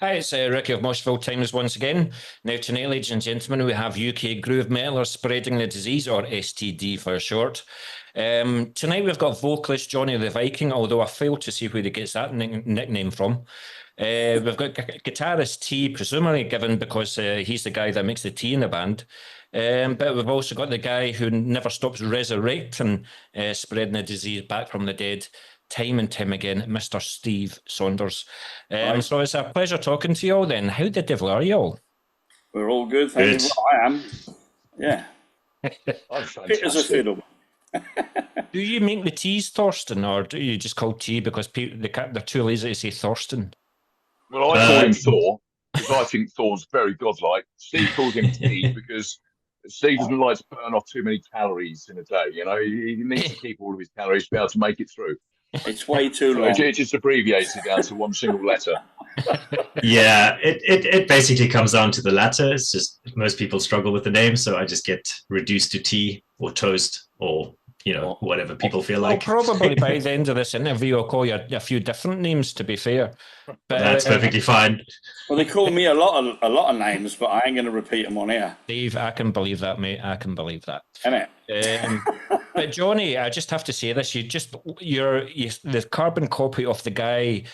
Hi, it's Ricky of Moshville Times once again. Now, tonight, ladies and gentlemen, we have UK groove metalers spreading the disease, or STD for short. Tonight, we've got vocalist Johnny the Viking, although I failed to see where he gets that nickname from. We've got guitarist T, presumably given because he's the guy that makes the tea in the band. But we've also got the guy who never stops resurrecting, spreading the disease back from the dead, time and time again, Mr. Steve Saunders. So it's a pleasure talking to you all then. How the devil are you all? We're all good, thank you. Well, I am. Yeah. I'm Fit as a fiddle. Do you make the teas Thorsten, or do you just call tea because they're too lazy to say Thorsten? Well, I call him Thor because I think Thor's very godlike. Steve calls him Tea because Steve doesn't like to burn off too many calories in a day. You know, he needs to keep all of his calories to be able to make it through. It's way too long. It just abbreviates it down to one single letter. Yeah, it basically comes down to the latter. It's just most people struggle with the name, so I just get reduced to tea or toast or whatever people feel like. Probably by the end of this interview, I'll call you a few different names. To be fair, but that's perfectly fine. Well, they call me a lot of names, but I ain't going to repeat them on here. Dave, I can believe that, mate. I can believe that. Innit? But Johnny, I just have to say this: you're the carbon copy of the guy.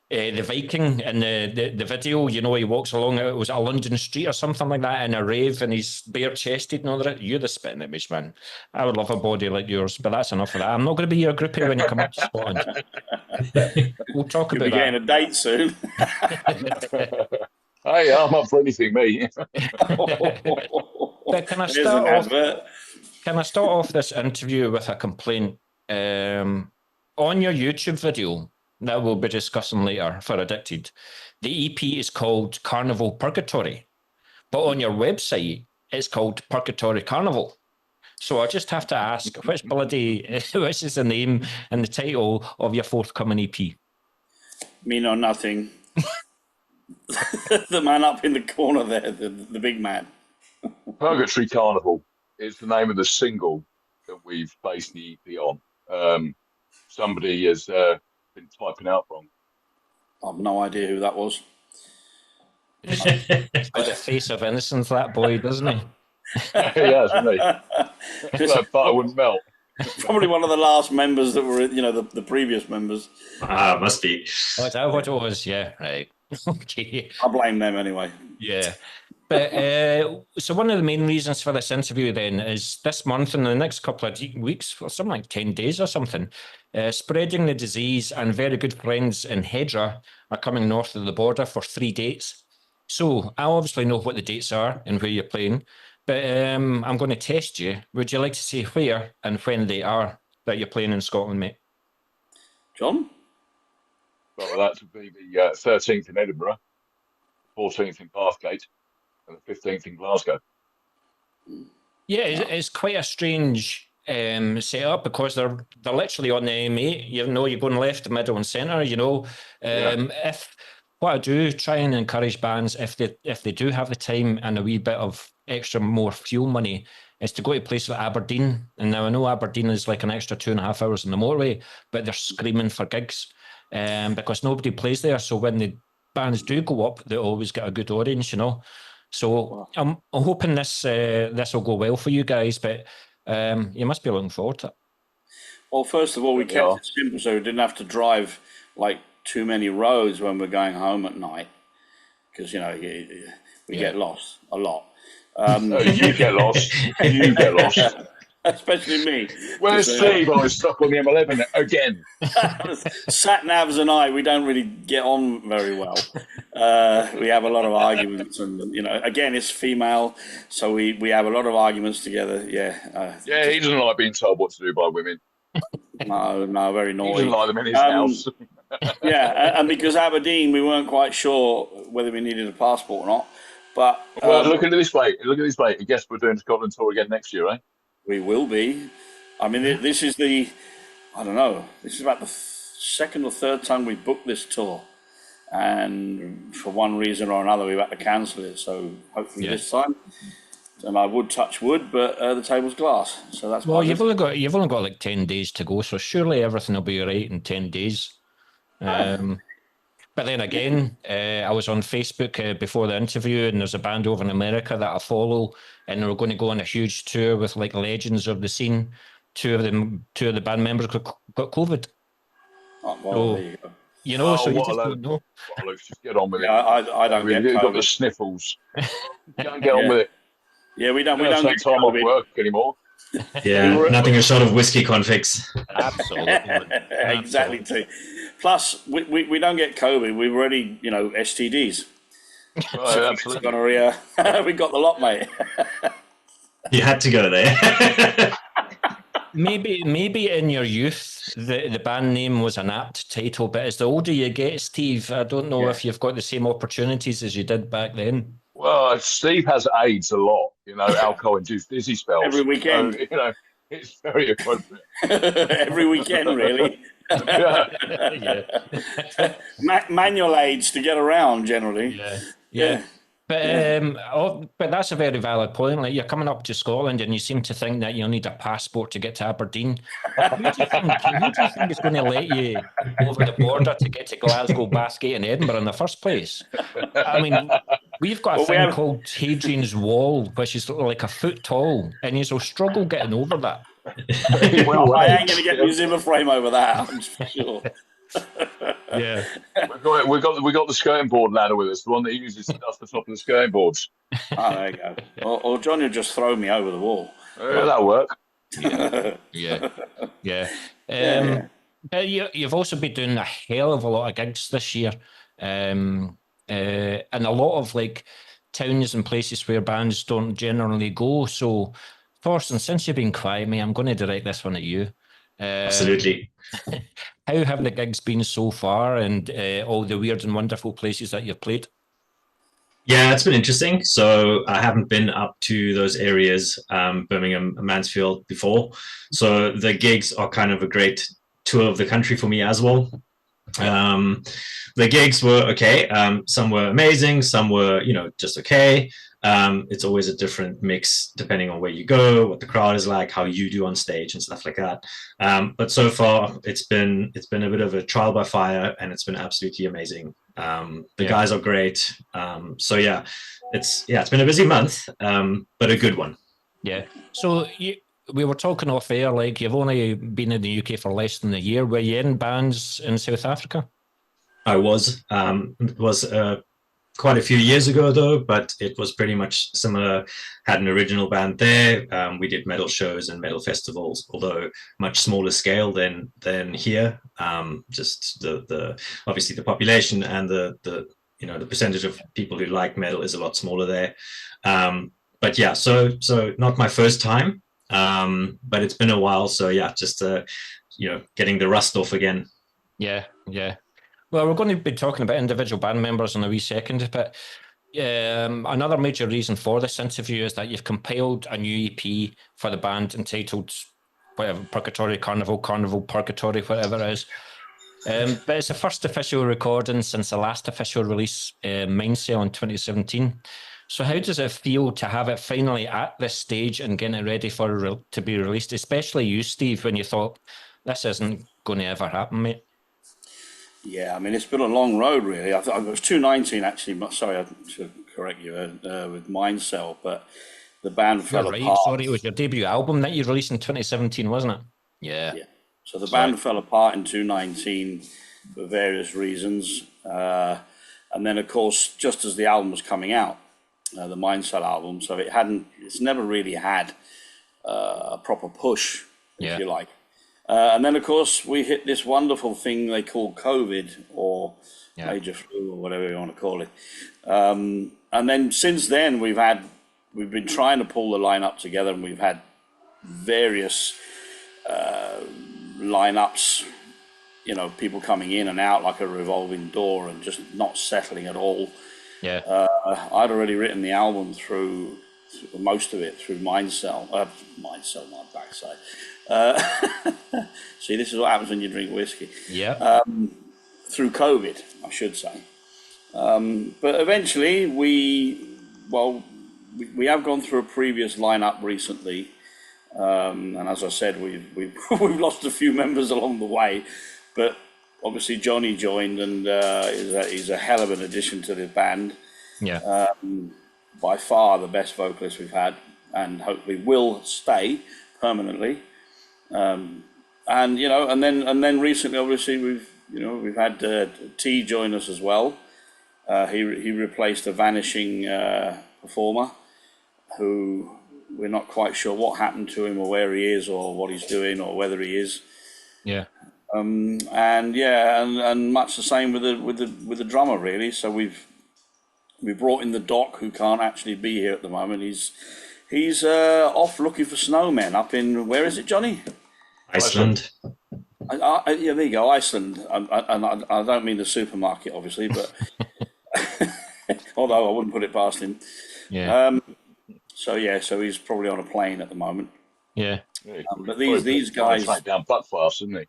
The Viking in the video, he walks along, it was a London street or something like that in a rave and he's bare chested and all that. You're the spitting image, man. I would love a body like yours, but that's enough of that. I'm not going to be your groupie when you come up to Scotland. We'll talk about that. You'll be getting a date soon. Hey, I'm up for anything, me. But can I start off this interview with a complaint? On your YouTube video that we'll be discussing later for Addicted, the EP is called Carnival Purgatory, but on your website it's called Purgatory Carnival. So I just have to ask, which is the name and the title of your forthcoming EP? Me know nothing. The man up in the corner there, the big man. Purgatory Carnival is the name of the single that we've based the EP on. Somebody has been typing out wrong. I've no idea who that was. He's got the face of innocence, that boy, doesn't he? Yeah, isn't he? That butter wouldn't melt. Probably one of the last members that were, the previous members. Must be. Oh, is that what it was? Yeah, right. Okay. I blame them anyway. Yeah. But so one of the main reasons for this interview then is this month and the next couple of weeks, or something like 10 days or something, Spreading the Disease and very good friends in Hedra are coming north of the border for 3 dates. So I obviously know what the dates are and where you're playing, but I'm going to test you. Would you like to say where and when they are that you're playing in Scotland, mate? John? Well, that would be the 13th in Edinburgh, 14th in Bathgate, and the 15th in Glasgow. Yeah, it's quite a strange setup because they're literally on the M8. You're going left, middle, and centre. If what I do, try and encourage bands if they do have the time and a wee bit of extra more fuel money, is to go to places like Aberdeen. And now I know Aberdeen is like an extra 2.5 hours on the motorway, but they're screaming for gigs because nobody plays there. So when the bands do go up, they always get a good audience, So I'm hoping this will go well for you guys, but you must be looking forward to it. Well, first of all, we kept it simple so we didn't have to drive like too many roads when we're going home at night because, we get lost a lot. You get lost. You get lost. Especially me. Where's Steve? I was stuck on the M11 again. Sat Navs and I, we don't really get on very well. We have a lot of arguments, and again, it's female, so we have a lot of arguments together. Yeah. Yeah, he doesn't like being told what to do by women. No, very naughty. He doesn't like them in his house. Yeah, and because Aberdeen, we weren't quite sure whether we needed a passport or not. But look at it this way. I guess we're doing Scotland tour again next year, eh? We will be. I mean, this is this is about the second or third time we booked this tour. And for one reason or another, we've had to cancel it. So hopefully this time, and I would touch wood, but the table's glass. So that's well. You've only got like 10 days to go, so surely everything will be all right in 10 days. But then again, I was on Facebook before the interview, and there's a band over in America that I follow, and they were going to go on a huge tour with like legends of the scene. Two of the band members got COVID. Oh, well, So, there you go. so you what a just load! don't know. What a load! Just get on with Yeah, it. I don't get You've got the COVID. sniffles. Go and get on with it. Yeah, we don't You don't get take time off COVID. work anymore. Yeah, nothing short of whiskey conflicts. Absolutely. Exactly. Too. Plus, we don't get COVID. We've already, STDs. Right, absolutely. Gonorrhea. We got the lot, mate. You had to go there. Maybe in your youth, the band name was an apt title, but as the older you get, Steve, I don't know if you've got the same opportunities as you did back then. Well, Steve has AIDS a lot, alcohol-induced dizzy spells. Every weekend. So, it's very appropriate. Every weekend, really. Manual aids to get around, generally. Yeah. But that's a very valid point. Like, you're coming up to Scotland and you seem to think that you'll need a passport to get to Aberdeen. Who do you think is going to let you over the border to get to Glasgow, Bathgate and Edinburgh in the first place? I mean, we've got a thing called Hadrian's Wall, which is like a foot tall, and you'll struggle getting over that. Well, I ain't going to get my Zimmer frame over that, I'm sure. Yeah, we got the skirting board ladder with us, the one that uses to dust the top of the skirting boards. Oh, there you go. Or John will just throw me over the wall. That'll work. Yeah. But you've also been doing a hell of a lot of gigs this year, and a lot of like towns and places where bands don't generally go. So, Thorsten, since you've been quiet, mate, I'm going to direct this one at you. Absolutely. How have the gigs been so far, and all the weird and wonderful places that you've played? Yeah, it's been interesting. So I haven't been up to those areas, Birmingham, Mansfield before. So the gigs are kind of a great tour of the country for me as well. The gigs were okay. Some were amazing. Some were, just okay. It's always a different mix depending on where you go, what the crowd is like, how you do on stage and stuff like that. But so far it's been a bit of a trial by fire, and it's been absolutely amazing. The guys are great. So yeah, it's been a busy month, but a good one. Yeah. So we were talking off air, like you've only been in the UK for less than a year. Were you in bands in South Africa? I was. It was quite a few years ago though, but it was pretty much similar. Had an original band there. We did metal shows and metal festivals, although much smaller scale than here. Just the obviously the population and the percentage of people who like metal is a lot smaller there. But yeah, so not my first time, but it's been a while. So yeah, just getting the rust off again. Yeah. Well, we're going to be talking about individual band members in a wee second, but another major reason for this interview is that you've compiled a new EP for the band entitled whatever, Purgatory, Carnival, Purgatory, whatever it is. But it's the first official recording since the last official release, Mindcell, in 2017. So how does it feel to have it finally at this stage and getting it ready to be released, especially you, Steve, when you thought, this isn't going to ever happen, mate? Yeah, I mean, it's been a long road, really. I thought it was 2019, actually. Sorry, I should correct you, with Mindcell, but the band fell apart. Sorry, it was your debut album that you released in 2017, wasn't it? Yeah. So the band fell apart in 2019 for various reasons. And then, of course, just as the album was coming out, the Mindcell album, so it's never really had a proper push, if you like. And then, of course, we hit this wonderful thing they call COVID, or major flu, or whatever you want to call it. And then since then, we've been trying to pull the lineup together, and we've had various lineups, people coming in and out like a revolving door and just not settling at all. Yeah. I'd already written the album through most of it through Mindcell, my backside. See, this is what happens when you drink whiskey. Yeah. Through COVID, I should say. But eventually, we have gone through a previous lineup recently, and as I said, we've lost a few members along the way. But obviously Johnny joined, and he's a hell of an addition to the band. Yeah. By far the best vocalist we've had, and hopefully will stay permanently. And then recently, obviously, we've had T join us as well. He replaced a vanishing performer who we're not quite sure what happened to him or where he is or what he's doing or whether he is. Yeah. And much the same with the drummer, really. So we brought in the Doc, who can't actually be here at the moment. He's off looking for snowmen up in, where is it, Johnny? Iceland. Yeah, there you go, Iceland. And I don't mean the supermarket, obviously, but although I wouldn't put it past him. Yeah. So he's probably on a plane at the moment. Yeah. But these guys track down Buckfast, isn't he?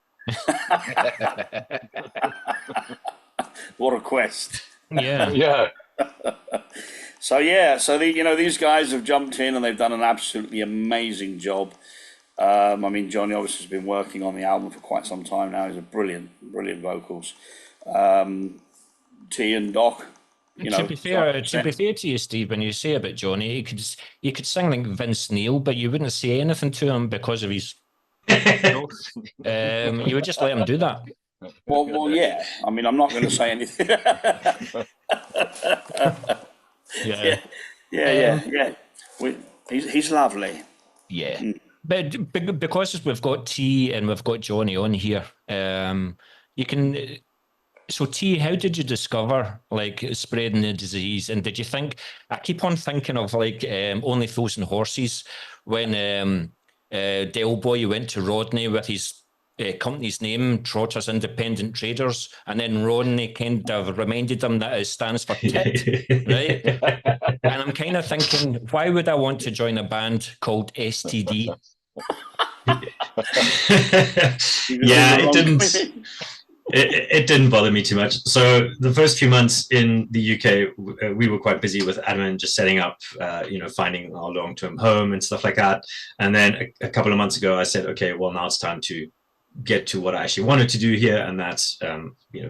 What a quest! Yeah. Yeah. So these guys have jumped in and they've done an absolutely amazing job. I mean, Johnny obviously has been working on the album for quite some time now. He's a brilliant vocals. T and Doc. To be fair to you, Steve, when you say about Johnny, you could sing like Vince Neil, but you wouldn't say anything to him because of his. You would just let him do that. Well, yeah. I mean, I'm not going to say anything. Yeah. He's lovely. Yeah. But because we've got T and we've got Johnny on here, you can. So T, how did you discover like spreading the disease? And did you think? I keep on thinking of like Only Fools and Horses when Del Boy went to Rodney with his company's name, Trotters Independent Traders, and then Rodney kind of reminded him that it stands for tit, right? And I'm kind of thinking, why would I want to join a band called STD? Yeah, it didn't. It didn't bother me too much. So the first few months in the UK, we were quite busy with admin, just setting up, finding our long-term home and stuff like that. And then a couple of months ago, I said, okay, well, now it's time to get to what I actually wanted to do here, and that's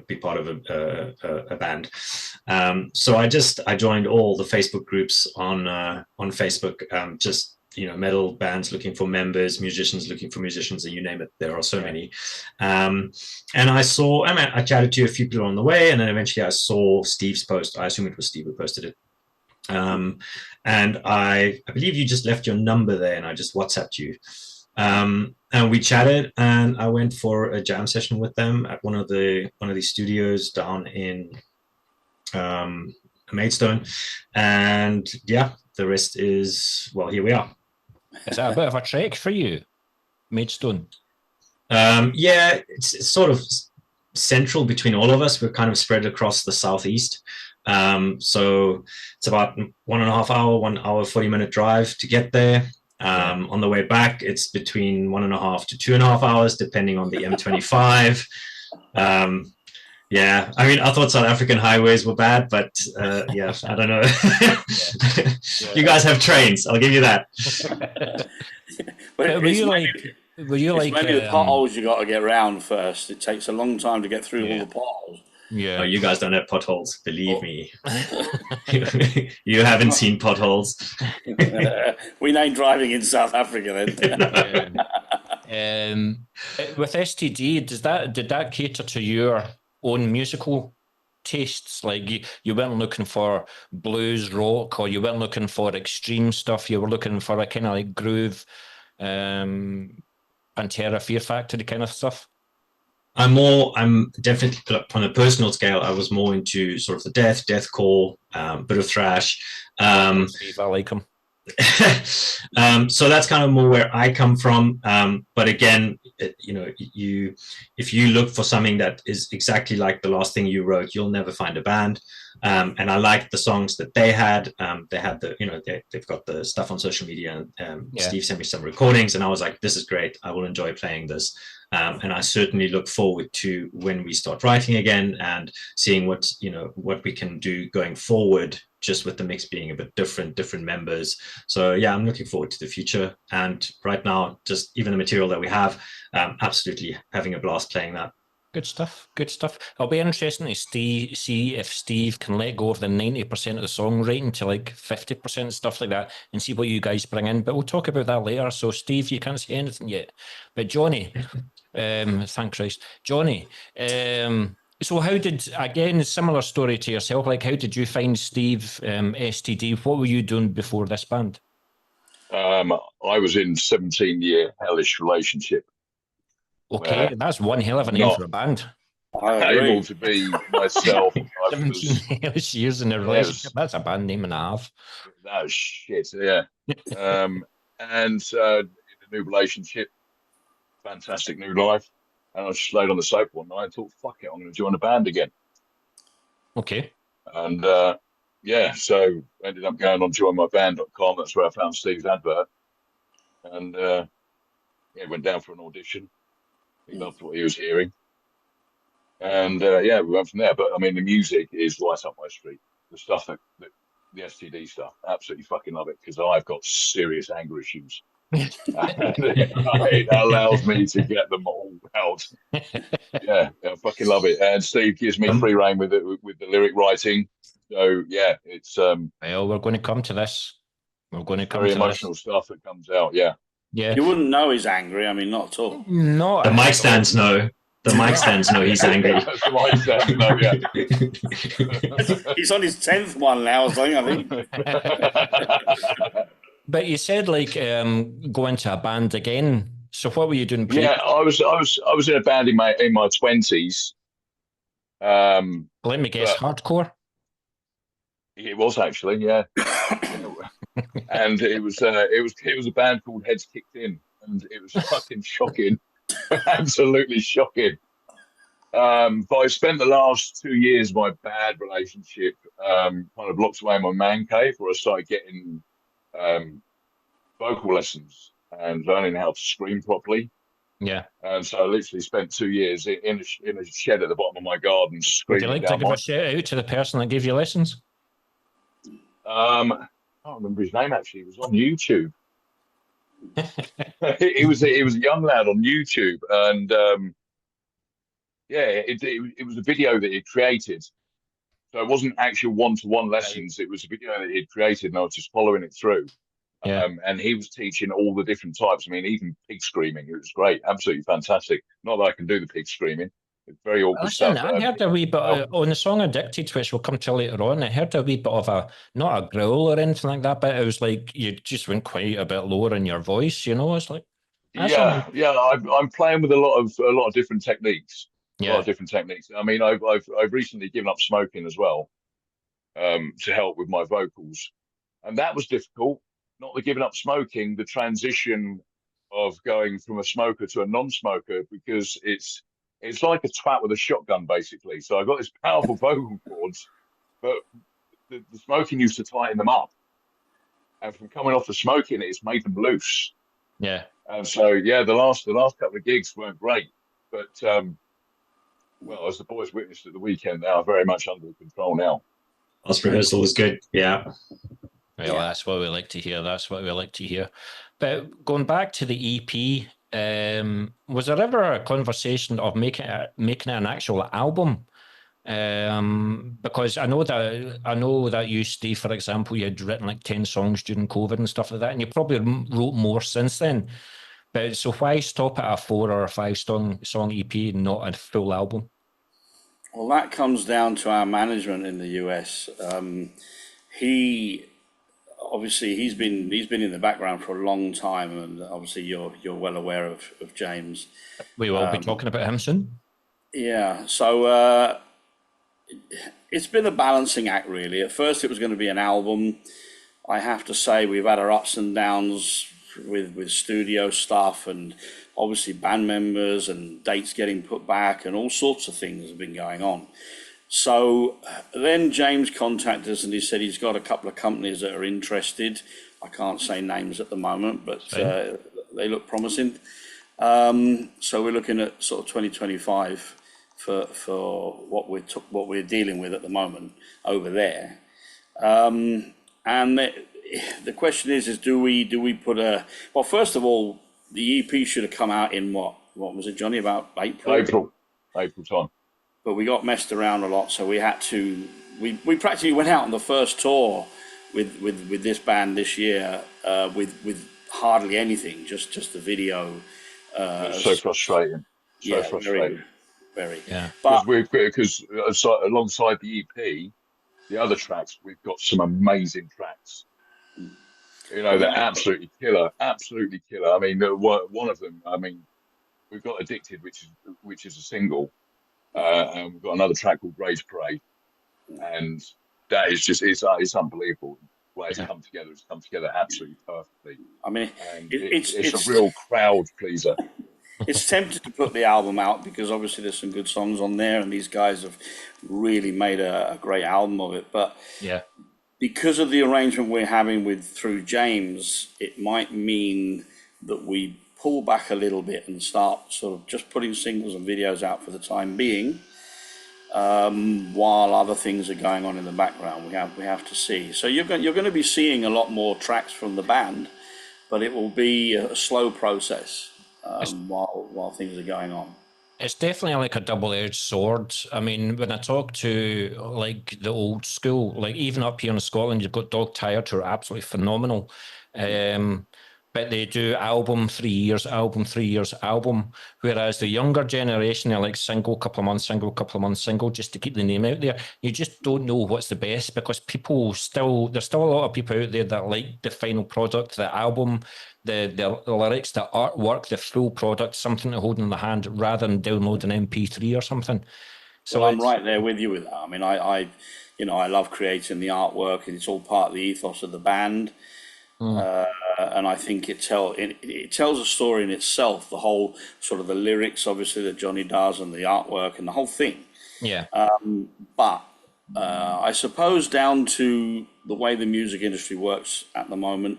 be part of a band. So I joined all the Facebook groups on Facebook, metal bands looking for members, musicians looking for musicians, and you name it, there are so many. And I chatted to a few people on the way, and then eventually I saw Steve's post. I assume it was Steve who posted it. And I believe you just left your number there, and I just WhatsApped you. And we chatted, and I went for a jam session with them at one of these studios down in Maidstone. And yeah, the rest is, well, here we are. Is that a bit of a trek for you, Maidstone? Yeah, it's sort of central between all of us. We're kind of spread across the southeast. So it's about 1.5 hour, 1 hour, 40-minute drive to get there. On the way back, it's between 1.5 to 2.5 hours, depending on the M25. Yeah, I mean, I thought South African highways were bad, but yeah, I don't know. You guys have trains, I'll give you that. But were you like maybe the potholes you got to get around first. It takes a long time to get through all the potholes. Yeah. Oh, you guys don't have potholes, believe me. You haven't seen potholes. We ain't driving in South Africa then. With STD, did that cater to your own musical tastes? Like you weren't looking for blues rock, or you weren't looking for extreme stuff. You were looking for a kind of like groove, Pantera, Fear Factory kind of stuff. I'm definitely, on a personal scale, I was more into sort of the deathcore, bit of thrash. Steve, I like him. So that's kind of more where I come from. But again, if you look for something that is exactly like the last thing you wrote, you'll never find a band. And I liked the songs that they had. They had they've got the stuff on social media, and Steve sent me some recordings, and I was like, this is great. I will enjoy playing this. And I certainly look forward to when we start writing again and seeing what we can do going forward, just with the mix being a bit different members. So yeah, I'm looking forward to the future. And right now, just even the material that we have, absolutely having a blast playing that. Good stuff. Good stuff. It'll be interesting to see if Steve can let go of the 90% of the songwriting to like 50% stuff like that, and see what you guys bring in. But we'll talk about that later. So, Steve, you can't say anything yet. But Johnny, thank Christ, Johnny. So, how did, again, similar story to yourself? Like, how did you find Steve, STD? What were you doing before this band? I was in 17-year hellish relationship. Okay, that's one hell of a name for a band. Able to be myself. 17 years in a relationship. That's a band name and a half. That was shit, yeah. And in a new relationship, fantastic new life. And I just laid on the sofa one night and thought, fuck it, I'm going to join a band again. Okay. And so ended up going on joinmyband.com. That's where I found Steve's advert. And went down for an audition. He loved what he was hearing. And we went from there. But I mean, the music is right up my street. The stuff that the STD stuff, absolutely fucking love it, because I've got serious anger issues. And it allows me to get them all out. Yeah, I fucking love it. And Steve gives me free rein with the lyric writing. So yeah, it's well, we're going to come to this. We're going to come very to emotional this. stuff that comes out. Yeah. Yeah. You wouldn't know he's angry. I mean, not at all. No. The mic stands know. The mic stands know he's angry. The mic stands know, yeah. He's on his 10th one now, I think. But you said like go into a band again. So what were you doing? Yeah, I was in a band in my 20s. Let me guess, hardcore. It was actually, yeah. And it was a band called Heads Kicked In, and it was fucking shocking, absolutely shocking. But I spent the last 2 years of my bad relationship kind of locked away in my man cave, where I started getting vocal lessons and learning how to scream properly. Yeah. And so I literally spent 2 years in a shed at the bottom of my garden screaming. Would you like to give a shout out to the person that gave you lessons? I can't remember his name actually. It was on YouTube. It was a young lad on YouTube, and it was a video that he created. So it wasn't actual one-to-one lessons. It was a video that he'd created, and I was just following it through. Yeah. And he was teaching all the different types. I mean, even pig screaming. It was great, absolutely fantastic. Not that I can do the pig screaming. It's very awkward stuff. I heard a wee bit on the song Addicted, which we'll come to later on. I heard a wee bit of not a growl or anything like that, but it was like you just went quite a bit lower in your voice, you know. It's like I'm playing with a lot of different techniques. Yeah. A lot of different techniques. I mean, I've recently given up smoking as well, to help with my vocals, and that was difficult. Not the giving up smoking, the transition of going from a smoker to a non-smoker, because it's like a twat with a shotgun, basically. So I've got this powerful vocal cords, but the smoking used to tighten them up, and from coming off the smoking, it's made them loose. Yeah. And so yeah, the last couple of gigs weren't great, but well, as the boys witnessed at the weekend, they are very much under control now. Last rehearsal was good. Yeah. Well, that's what we like to hear. That's what we like to hear. But going back to the EP, was there ever a conversation of making it an actual album? Because I know that you, Steve, for example, you had written like 10 songs during COVID and stuff like that, and you probably wrote more since then. But so why stop at a 4 or a 5 song EP and not a full album? Well, that comes down to our management in the US. He's been in the background for a long time, and obviously you're well aware of James. We will be talking about him soon. Yeah, so it's been a balancing act, really. At first, it was going to be an album. I have to say, we've had our ups and downs with studio stuff, and obviously band members and dates getting put back, and all sorts of things have been going on. So then James contacted us, and he said he's got a couple of companies that are interested. I can't say names at the moment, but they look promising. So we're looking at sort of 2025 for what we're dealing with at the moment over there. And the question is do we put well, first of all, the EP should have come out in what was it, Johnny? About April. April time. But we got messed around a lot, so we had to. We practically went out on the first tour with this band this year with hardly anything, just the video. It's so frustrating. So frustrating. Very. Yeah. Because alongside the EP, the other tracks, we've got some amazing tracks. You know, they're absolutely killer. Absolutely killer. I mean, one of them. I mean, we've got Addicted, which is a single, and we've got another track called Rage Parade, and that is just it's unbelievable. The way it's come together. It's come together absolutely perfectly. I mean, and it's a real crowd pleaser. It's tempted to put the album out because obviously there's some good songs on there, and these guys have really made a great album of it. But yeah, because of the arrangement we're having through James, it might mean that we pull back a little bit and start sort of just putting singles and videos out for the time being, while other things are going on in the background. We have to see. So you're going to be seeing a lot more tracks from the band, but it will be a slow process while things are going on. It's definitely like a double-edged sword. I mean, when I talk to like the old school, like even up here in Scotland, you've got Dog Tired, who are absolutely phenomenal. But they do album 3 years, album 3 years, album. Whereas the younger generation are like single, couple of months, single, couple of months, single, just to keep the name out there. You just don't know what's the best because there's still a lot of people out there that like the final product, the album, the lyrics, the artwork, the full product, something to hold in the hand rather than download an MP3 or something. So well, I'm right there with you with that. I mean, I love creating the artwork, and it's all part of the ethos of the band. And I think it tells a story in itself, the whole sort of the lyrics, obviously, that Johnny does, and the artwork and the whole thing. Yeah. But I suppose down to the way the music industry works at the moment,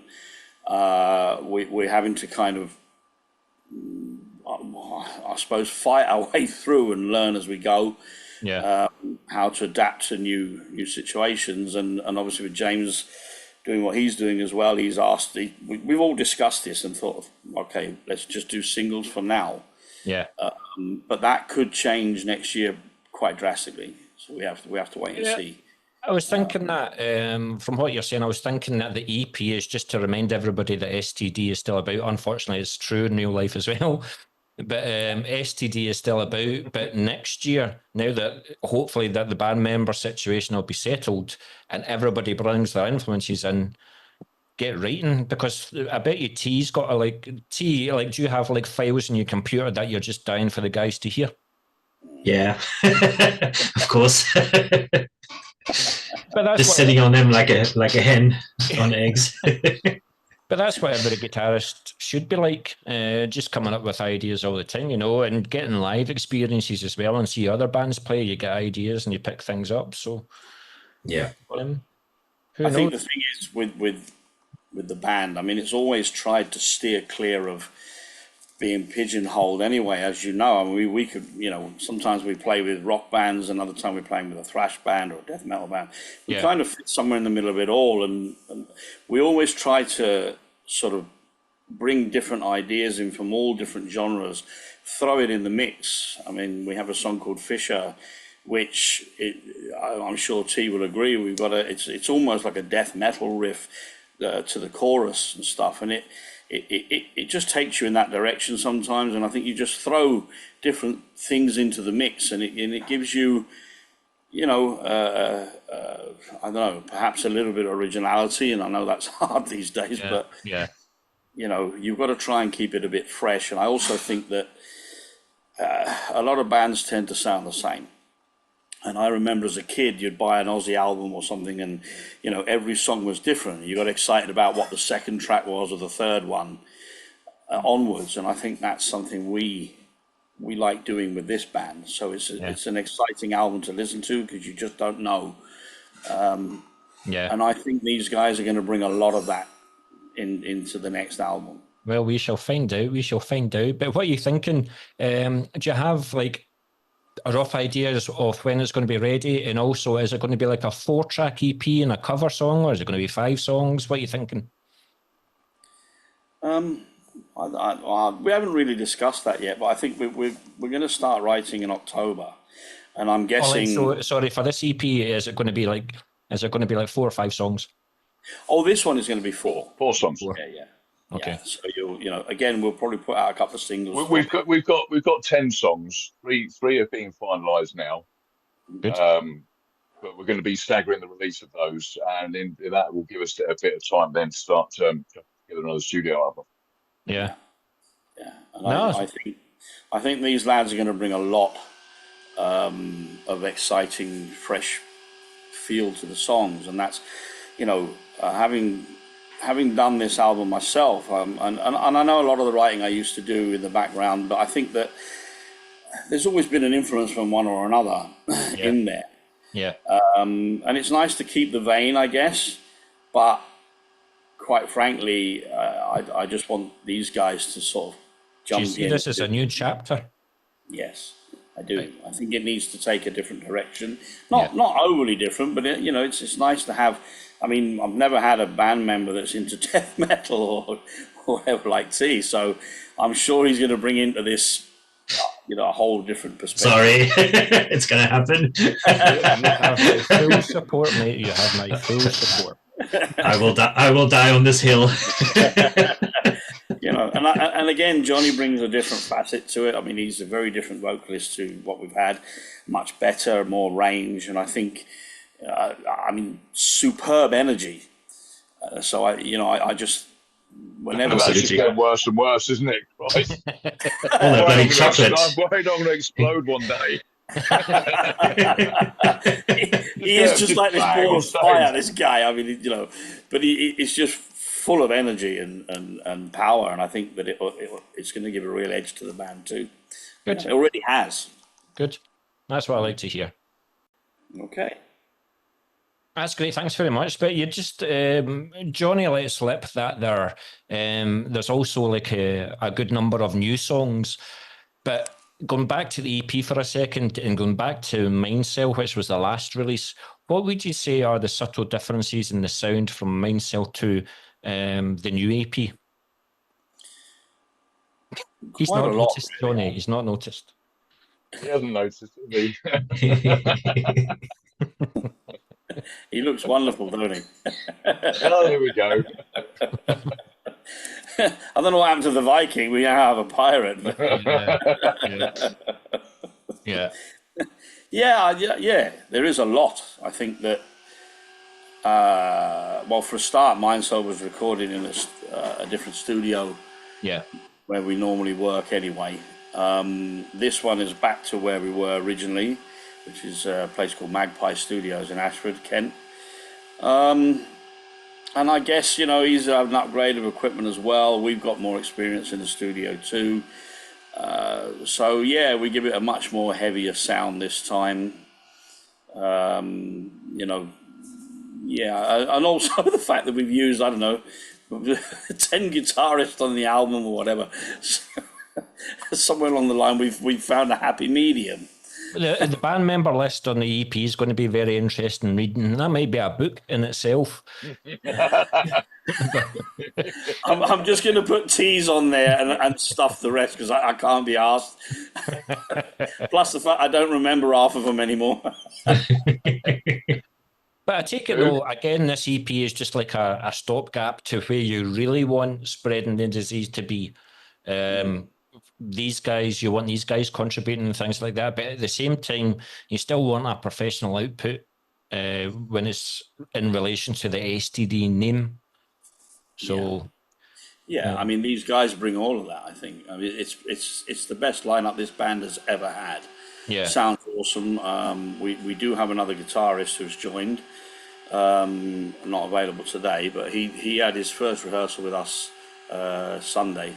we're having to kind of, I suppose, fight our way through and learn as we go. Yeah. How to adapt to new situations, and obviously with James doing what he's doing as well, he's asked. We've all discussed this and thought, okay, let's just do singles for now. Yeah. But that could change next year quite drastically. So we have to wait and see. I was thinking that from what you're saying, I was thinking that the EP is just to remind everybody that STD is still about. Unfortunately, it's true in real life as well. But STD is still about. But next year, now that hopefully that the band member situation will be settled and everybody brings their influences in, get writing, because I bet you T's got do you have like files in your computer that you're just dying for the guys to hear? Yeah, of course. But that's just sitting on them like a hen on eggs. But that's what every guitarist should be like, just coming up with ideas all the time, and getting live experiences as well and see other bands play. You get ideas and you pick things up. So, yeah. I think the thing is with the band, I mean, it's always tried to steer clear of being pigeonholed anyway, as you know. I mean, we could, sometimes we play with rock bands, another time we're playing with a thrash band or a death metal band. We kind of fit somewhere in the middle of it all, and we always try to sort of bring different ideas in from all different genres, throw it in the mix. I mean, we have a song called Fisher, which I'm sure T will agree. We've got it's almost like a death metal riff to the chorus and stuff, and it just takes you in that direction sometimes, and I think you just throw different things into the mix, and it gives you, I don't know, perhaps a little bit of originality, and I know that's hard these days, but you've got to try and keep it a bit fresh. And I also think that a lot of bands tend to sound the same. And I remember as a kid, you'd buy an Aussie album or something, and every song was different. You got excited about what the second track was or the third one onwards. And I think that's something we like doing with this band. So it's an exciting album to listen to because you just don't know. And I think these guys are going to bring a lot of that into the next album. Well, we shall find out. But what are you thinking? Do you have rough ideas of when it's going to be ready? And also, is it going to be like a 4-track EP and a cover song, or is it going to be 5 songs? What are you thinking? We haven't really discussed that yet, but I think we're going to start writing in October, and I'm guessing. So sorry for this EP. Is it going to be like 4 or 5 songs? Oh, this one is going to be 4. 4 songs. Yeah. Okay. Yeah. So again, we'll probably put out a couple of singles. We've got 10 songs. Three are being finalised now. Good. But we're going to be staggering the release of those, and then that will give us a bit of time then to start to get another studio album. Yeah. And I think these lads are going to bring a lot of exciting, fresh feel to the songs, and that's having done this album myself, and I know a lot of the writing I used to do in the background, but I think that there's always been an influence from one or another in there. Yeah. And it's nice to keep the vein, I guess, but quite frankly, I just want these guys to sort of jump in. Do you see this as a new chapter? Yes, I do. Right. I think it needs to take a different direction. Not overly different, but it's nice to have. I mean, I've never had a band member that's into death metal or whatever like T, so I'm sure he's going to bring into this, a whole different perspective. Sorry, it's going to happen. You have my full support, mate. You have my full support. I will die on this hill. And again, Johnny brings a different facet to it. I mean, he's a very different vocalist to what we've had. Much better, more range, and I think, superb energy. So I just. Whenever that's just getting worse and worse, isn't it? Right? I'm worried I'm going to explode one day. he is just like this ball of fire, this guy. I mean, but he's just full of energy and power, and I think that it's going to give a real edge to the band too. Good. It already has. Good. That's what I like to hear. Okay. That's great. Thanks very much. But you just, Johnny let slip that there's also like a good number of new songs. But going back to the EP for a second and going back to Mind Cell, which was the last release, what would you say are the subtle differences in the sound from Mind Cell to the new EP? He's not noticed, Johnny. He's not noticed. He hasn't noticed, has he? He looks wonderful, don't he? Oh, there we go. I don't know what happened to the Viking. We now have a pirate. Yeah. There is a lot. I think that. For a start, Mind Cell was recorded in a different studio. Yeah. Where we normally work anyway. This one is back to where we were originally, which is a place called Magpie Studios in Ashford, Kent. And I guess, he's had an upgrade of equipment as well. We've got more experience in the studio too. We give it a much more heavier sound this time. And also the fact that we've used, 10 guitarists on the album or whatever. Somewhere along the line, we've found a happy medium. The band member list on the EP is going to be very interesting reading. That might be a book in itself. I'm just going to put T's on there and stuff the rest because I can't be asked. Plus the fact I don't remember half of them anymore. But I take it though, again, this EP is just like a stopgap to where you really want spreading the disease to be. You want these guys contributing and things like that, but at the same time, you still want a professional output when it's in relation to the STD name. So, I mean, these guys bring all of that. I think. I mean, it's the best lineup this band has ever had. Yeah, sounds awesome. We do have another guitarist who's joined. Not available today, but he had his first rehearsal with us Sunday.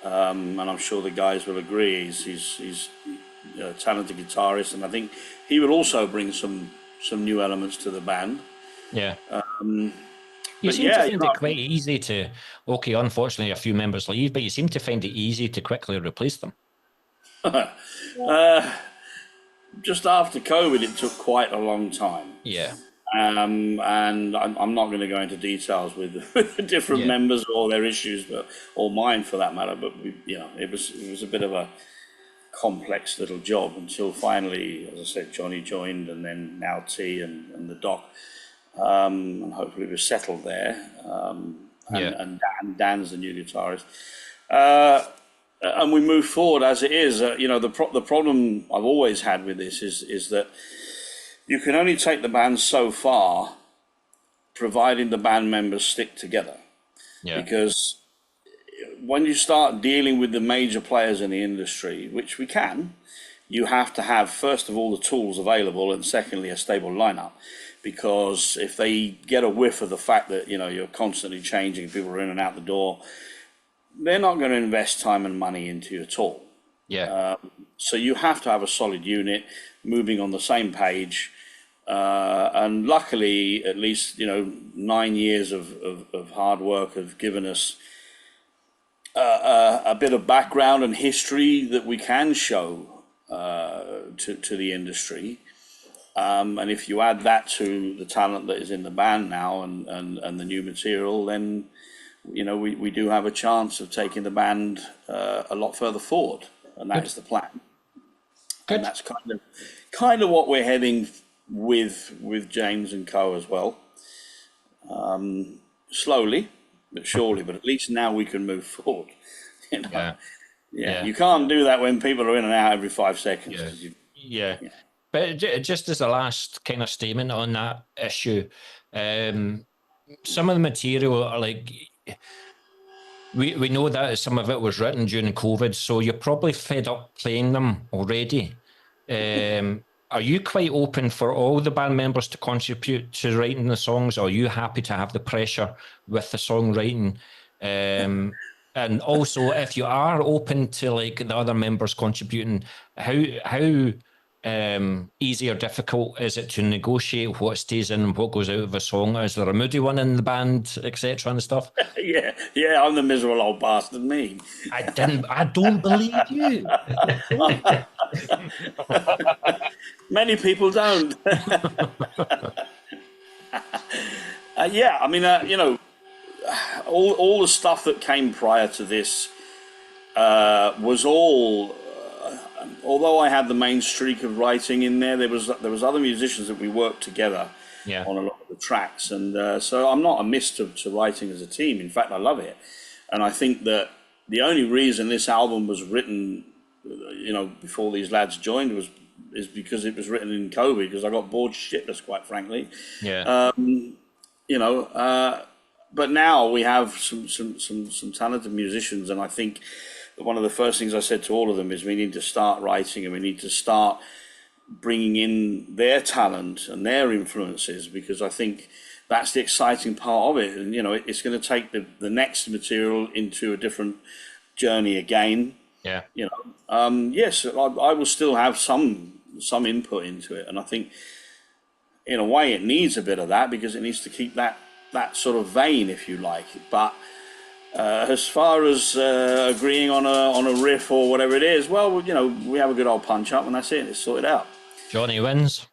And I'm sure the guys will agree. He's a talented guitarist, and I think he will also bring some new elements to the band. Yeah. You seem to find it quite easy to. Okay, unfortunately, a few members leave, but you seem to find it easy to quickly replace them. Just after COVID, it took quite a long time. Yeah. and I'm not going to go into details with the different members or their issues, or mine for that matter. But it was a bit of a complex little job until finally, as I said, Johnny joined, and then now T and the Doc, and hopefully we're settled there. And Dan's the new guitarist, and we move forward as it is. The problem I've always had with this is that you can only take the band so far, providing the band members stick together. Yeah. Because when you start dealing with the major players in the industry, which we can, you have to have, first of all, the tools available, and secondly, a stable lineup. Because if they get a whiff of the fact that you're constantly changing, people are in and out the door, they're not going to invest time and money into you at all. Yeah. So you have to have a solid unit moving on the same page. And luckily, at least 9 years of hard work have given us a bit of background and history that we can show to the industry. And if you add that to the talent that is in the band now and the new material, then we do have a chance of taking the band a lot further forward, and that is the plan. Good. And that's kind of what we're heading with James and co as well. Slowly but surely, but at least now we can move forward. You can't do that when people are in and out every 5 seconds. Yeah. But just as a last kind of statement on that issue, some of the material are like, we know that some of it was written during COVID, so you're probably fed up playing them already. Are you quite open for all the band members to contribute to writing the songs? Or are you happy to have the pressure with the songwriting? And also, if you are open to like the other members contributing, how easy or difficult is it to negotiate what stays in and what goes out of a song? Is there a moody one in the band, etc. and stuff? yeah, I'm the miserable old bastard, me. I don't believe you. Many people don't. All the stuff that came prior to this was all. Although I had the main streak of writing in there, there was other musicians that we worked together on a lot of the tracks, and so I'm not amiss to writing as a team. In fact, I love it, and I think that the only reason this album was written, before these lads joined, is because it was written in COVID, because I got bored shitless, quite frankly. But now we have some talented musicians, and I think one of the first things I said to all of them is we need to start writing, and we need to start bringing in their talent and their influences, because I think that's the exciting part of it. And it's going to take the next material into a different journey again. Yes, I will still have some input into it, and I think in a way it needs a bit of that, because it needs to keep that sort of vein, if you like. But as far as agreeing on a riff or whatever it is, well, we have a good old punch up, and that's it. It's sorted out. Johnny wins.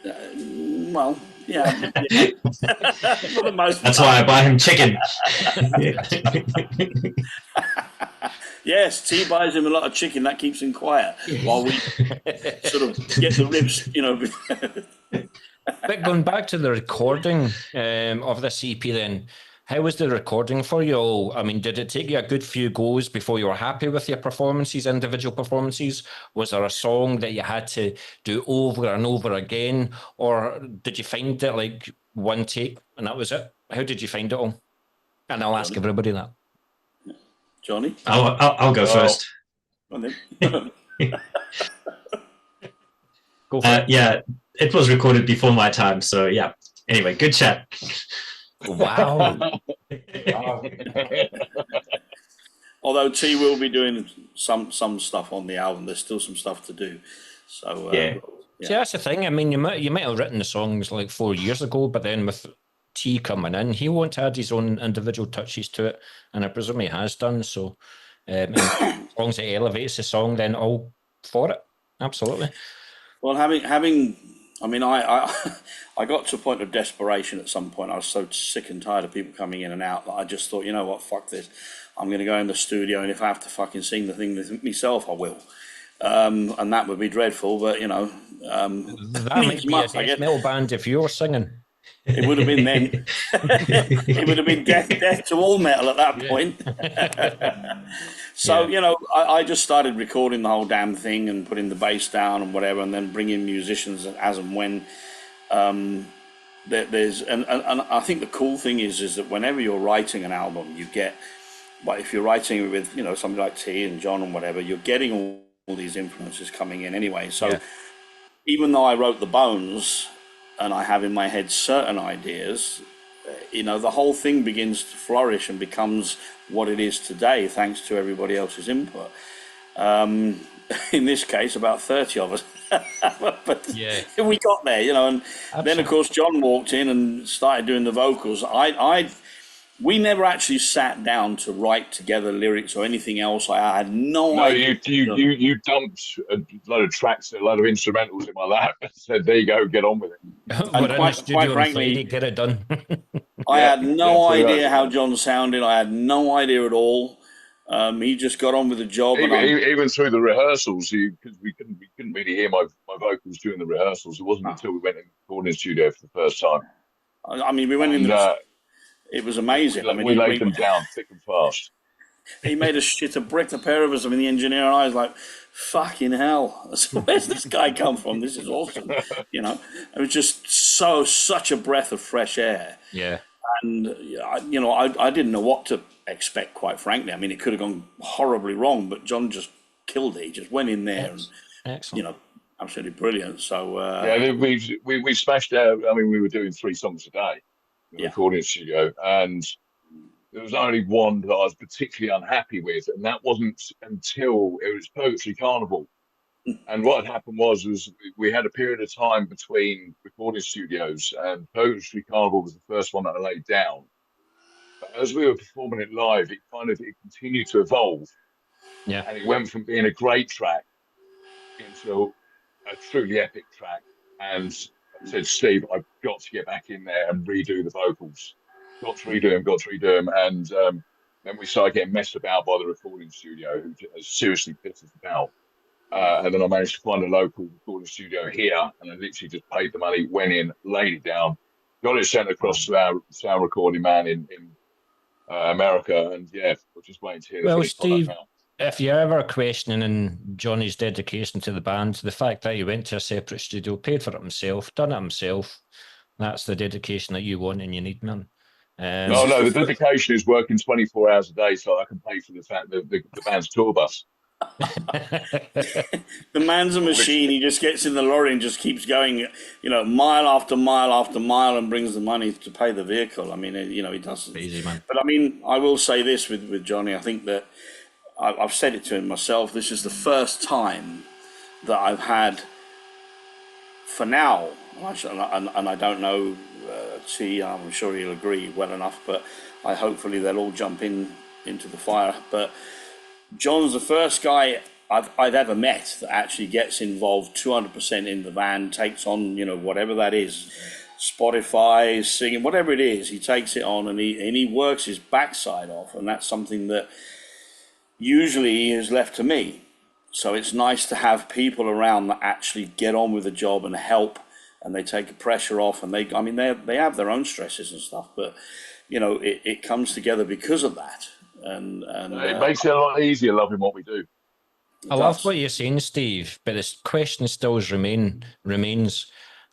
Well, yeah. For the most part. That's why I buy him chicken. Yes, T buys him a lot of chicken. That keeps him quiet while we sort of get the ribs, But going back to the recording of this EP then, how was the recording for you all? I mean, did it take you a good few goes before you were happy with your performances, individual performances? Was there a song that you had to do over and over again? Or did you find it like one take and that was it? How did you find it all? And I'll ask everybody that. Johnny? I'll go first. Go on then. Go for it. Yeah, it was recorded before my time, so yeah. Anyway, good chat. Wow. Although T will be doing some stuff on the album, there's still some stuff to do. So See, that's the thing. I mean, you might have written the songs like 4 years ago, but then with T coming in, he won't add his own individual touches to it, and I presume he has done. So, as long as it elevates the song, then all for it. Absolutely. Well, having I mean, I got to a point of desperation at some point. I was so sick and tired of people coming in and out that I just thought, you know what, fuck this. I'm going to go in the studio, and if I have to fucking sing the thing myself, I will. And that would be dreadful, but, you know, that might be a death metal band if you're singing. It would have been then. It would have been death to all metal at that point. So, you know, I just started recording the whole damn thing and putting the bass down and whatever, and then bringing musicians as and when. There's and I think the cool thing is that whenever you're writing an album, you get, but if you're writing it with, you know, somebody like T and John and whatever, you're getting all these influences coming in anyway. So even though I wrote the bones and I have in my head certain ideas, you know, the whole thing begins to flourish and becomes what it is today, thanks to everybody else's input. In this case, about 30 of us. But we got there, you know, and then of course John walked in and started doing the vocals. We never actually sat down to write together lyrics or anything else. I had no idea. You dumped a load of tracks, a load of instrumentals in my lap, and said, "There you go, get on with it." And quite frankly, get it done. I had no idea how John sounded. I had no idea at all. He just got on with the job. Even through the rehearsals, because we couldn't really hear my vocals during the rehearsals. It wasn't until we went in the recording studio for the first time. I mean, we went in. It was amazing. I mean, we laid them down thick and fast. He made us shit a brick, the pair of us. I mean, the engineer and I was like, fucking hell. So where's this guy come from? This is awesome. You know, it was just such a breath of fresh air. Yeah. And, you know, I didn't know what to expect, quite frankly. I mean, it could have gone horribly wrong, but John just killed it. He just went in there and, you know, absolutely brilliant. So, we smashed out. I mean, we were doing 3 songs a day in the recording studio, and there was only one that I was particularly unhappy with, and that wasn't until it was Purgatory Carnival. And what had happened was we had a period of time between recording studios, and Purgatory Carnival was the first one that I laid down. But as we were performing it live, it continued to evolve. Yeah. And it went from being a great track into a truly epic track. And I said, Steve, I've got to get back in there and redo the vocals. Got to redo them. And then we started getting messed about by the recording studio, who seriously pissed us about. And then I managed to find a local recording studio here, and I literally just paid the money, went in, laid it down, got it sent across to our sound recording man in America, and we're just waiting to hear the finished product now. If you're ever questioning Johnny's dedication to the band, the fact that he went to a separate studio, paid for it himself, done it himself, that's the dedication that you want and you need, man. No, the dedication is working 24 hours a day so I can pay for the fact that the band's tour bus. The man's a machine. He just gets in the lorry and just keeps going, you know, mile after mile after mile, and brings the money to pay the vehicle. I mean, you know, he doesn't. Easy, man. But I mean, I will say this with Johnny. I think that I've said it to him myself. This is the first time that I've had, for now, and I don't know. I'm sure he'll agree well enough, but hopefully they'll all jump into the fire. But John's the first guy I've ever met that actually gets involved 200% in the band, takes on, you know, whatever that is, Spotify, singing, whatever it is, he takes it on and he works his backside off, and that's something that usually is left to me. So it's nice to have people around that actually get on with the job and help, and they take the pressure off, and they have their own stresses and stuff, but you know, it comes together because of that. And it makes it a lot easier loving what we do. I love what you're saying, Steve, but the question still remains,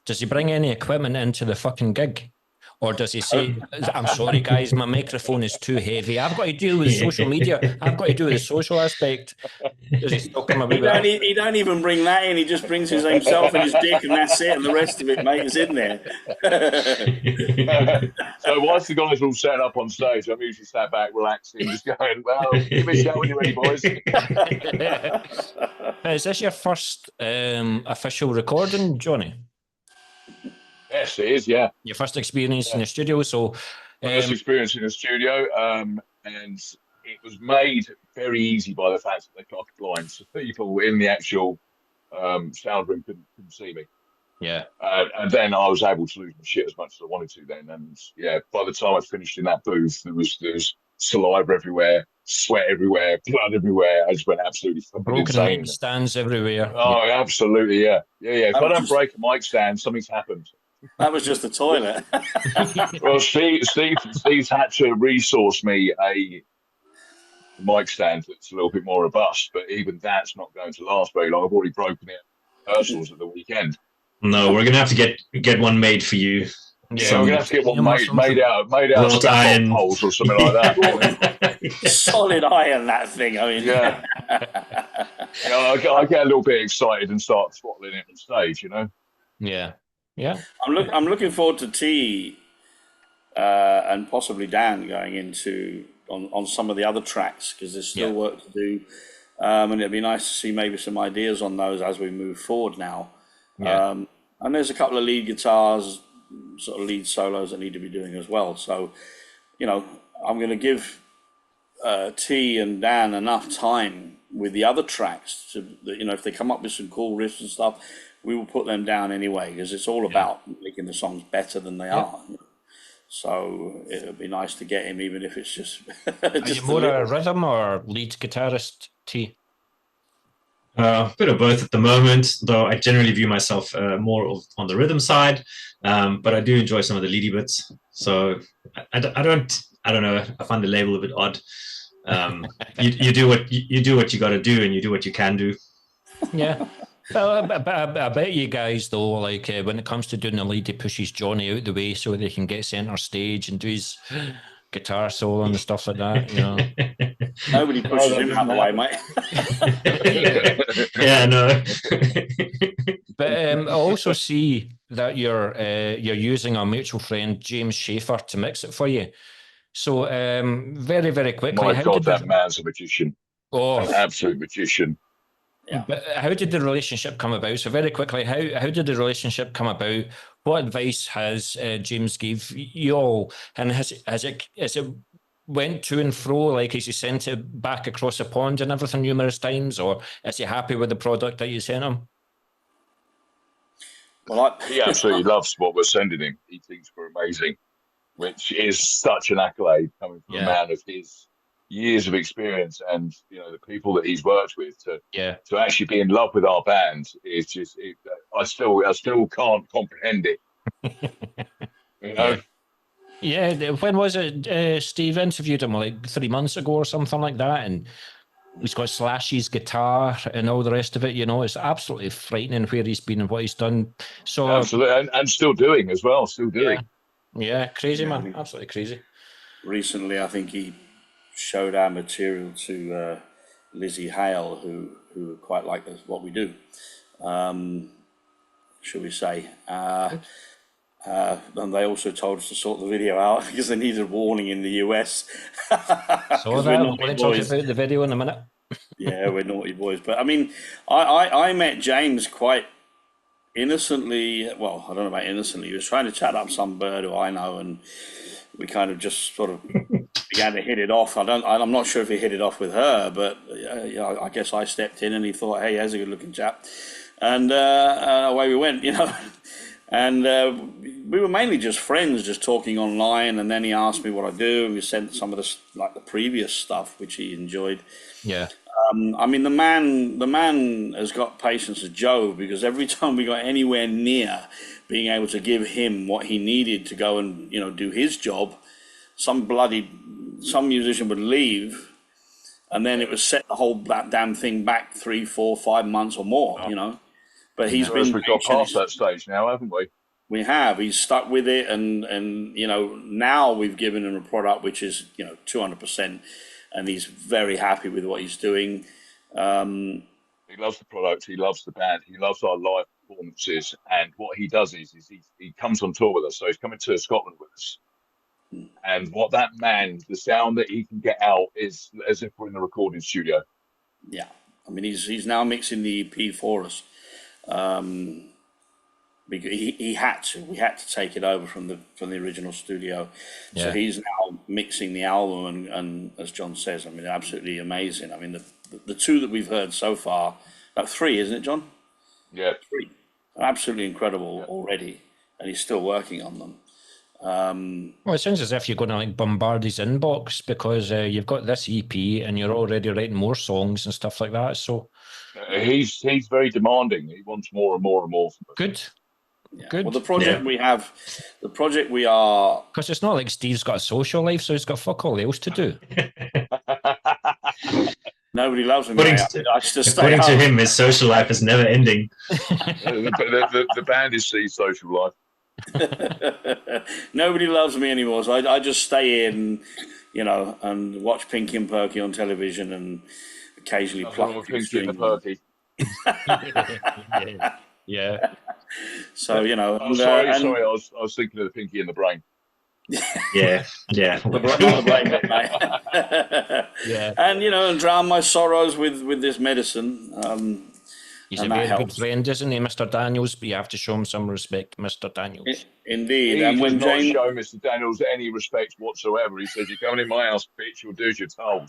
does he bring any equipment into the fucking gig? Or does he say, I'm sorry, guys, my microphone is too heavy. I've got to deal with social media. I've got to do the social aspect. Does he still come he don't even bring that in. He just brings himself and his dick, and that's it. And the rest of it, mate, is in there. So whilst the guys are all set up on stage, I'm usually sat back, relaxing, just going, well, give me a shout when you're ready, boys. Is this your first official recording, Johnny? Yes, it is, yeah. Your first experience in the studio, so... First experience in the studio, and it was made very easy by the fact that they got blind, so people in the actual sound room couldn't see me. Yeah. And then I was able to lose my shit as much as I wanted to then. And yeah, by the time I finished in that booth, there was saliva everywhere, sweat everywhere, blood everywhere. I just went absolutely fucking Broken insane. mic stands everywhere. Oh, Yeah. absolutely, yeah. Yeah. If That I was don't just, break a mic stand, something's happened. that was just the toilet. Well, Steve's had to resource me a mic stand that's a little bit more robust, but even that's not going to last very long. I've already broken it at rehearsals at the weekend. No, we're gonna have to get one made for you. Yeah, we're gonna have to get one Titanium or made something. out of Wrought scaffold iron. poles or something like that. Solid iron, that thing. I mean, Yeah. I get a little bit excited and start throttling it on stage, you know. Yeah. Yeah. I'm looking forward to T and possibly Dan going into on some of the other tracks, because there's still work to do, and it'd be nice to see maybe some ideas on those as we move forward now. Yeah. And there's a couple of lead guitars, sort of lead solos that need to be doing as well. So, you know, I'm going to give T and Dan enough time with the other tracks to, you know, if they come up with some cool riffs and stuff, we will put them down anyway, because it's all about making the songs better than they are. You know? So it would be nice to get him, even if it's just. Are you more a rhythm or lead guitarist, T? A bit of both at the moment, though I generally view myself more on the rhythm side, but I do enjoy some of the leady bits. So I don't know. I find the label a bit odd. You do what you got to do, and you do what you can do. Yeah. Well, I bet you guys, though, like when it comes to doing the lead, he pushes Johnny out the way so they can get centre stage and do his guitar solo and stuff like that, you know. Nobody pushes him out the way, mate. Yeah, no. But I also see that you're using our mutual friend James Schaefer to mix it for you. So very, very quickly, My God, that man's a magician. An absolute magician. Yeah. But how did the relationship come about? So very quickly, how did the relationship come about? What advice has James gave you all? And has it went to and fro? Like, has he sent it back across the pond and everything numerous times, or is he happy with the product that you sent him? Well, he absolutely loves what we're sending him. He thinks we're amazing, which is such an accolade coming from a man of his years of experience, and you know the people that he's worked with to actually be in love with our band is just I still can't comprehend it. You know. Yeah, when was it? Steve interviewed him like 3 months ago or something like that, and he's got Slash's guitar and all the rest of it. You know, it's absolutely frightening where he's been and what he's done. So absolutely, and still doing as well. Still doing. Yeah, crazy man, absolutely crazy. Recently, I think he showed our material to Lizzie Hale, who quite like what we do, shall we say. And they also told us to sort the video out because they needed a warning in the US. So that we're going to talk about the video in a minute. Yeah, we're naughty boys. But I mean, I met James quite innocently. Well, I don't know about innocently. He was trying to chat up some bird who I know, and we kind of just sort of began to hit it off. I'm not sure if he hit it off with her, but I guess I stepped in and he thought, hey, here's a good looking chap. And away we went, you know. And we were mainly just friends, just talking online. And then he asked me what I do. We sent some of the previous stuff, which he enjoyed. Yeah. I mean, the man has got patience as Job, because every time we got anywhere near being able to give him what he needed to go and, you know, do his job, some musician would leave, and then it would set the whole damn thing back 3, 4, 5 months or more, you know. But he's been. We've got past that stage now, haven't we? We have. He's stuck with it, and you know, now we've given him a product which is, you know, 200%, and he's very happy with what he's doing. He loves the product. He loves the band. He loves our live performances. And what he does is he comes on tour with us. So he's coming to Scotland with us. And what that man, the sound that he can get out is as if we're in a recording studio. Yeah, I mean, he's now mixing the EP for us. Because we had to take it over from the original studio. So he's now mixing the album, and as John says, I mean, absolutely amazing. I mean, the two that we've heard so far, 3, isn't it, John? Yeah, absolutely incredible already, and he's still working on them. Well, it sounds as if you're going to like bombard his inbox because you've got this EP and you're already writing more songs and stuff like that. So he's very demanding. He wants more and more and more from us. good. Yeah. Good. Well, the project we have, the project we are, because it's not like Steve's got a social life, so he's got fuck all else to do. nobody loves him. According to him, his social life is never ending. The band is Steve's social life. Nobody loves me anymore, so I just stay in, you know, and watch Pinky and Perky on television and occasionally pluck Pinky and the Perky. Yeah. So, you know. Sorry, I was thinking of the Pinky and the Brain. Yeah. Not the brain bit, mate. Yeah. And, you know, and drown my sorrows with this medicine. He's a very good friend, isn't he, Mr. Daniels? But you have to show him some respect, Mr. Daniels. Indeed. He and when does not James show Mr. Daniels any respect whatsoever. He says, "You're coming in my house, bitch. You'll do as you're told."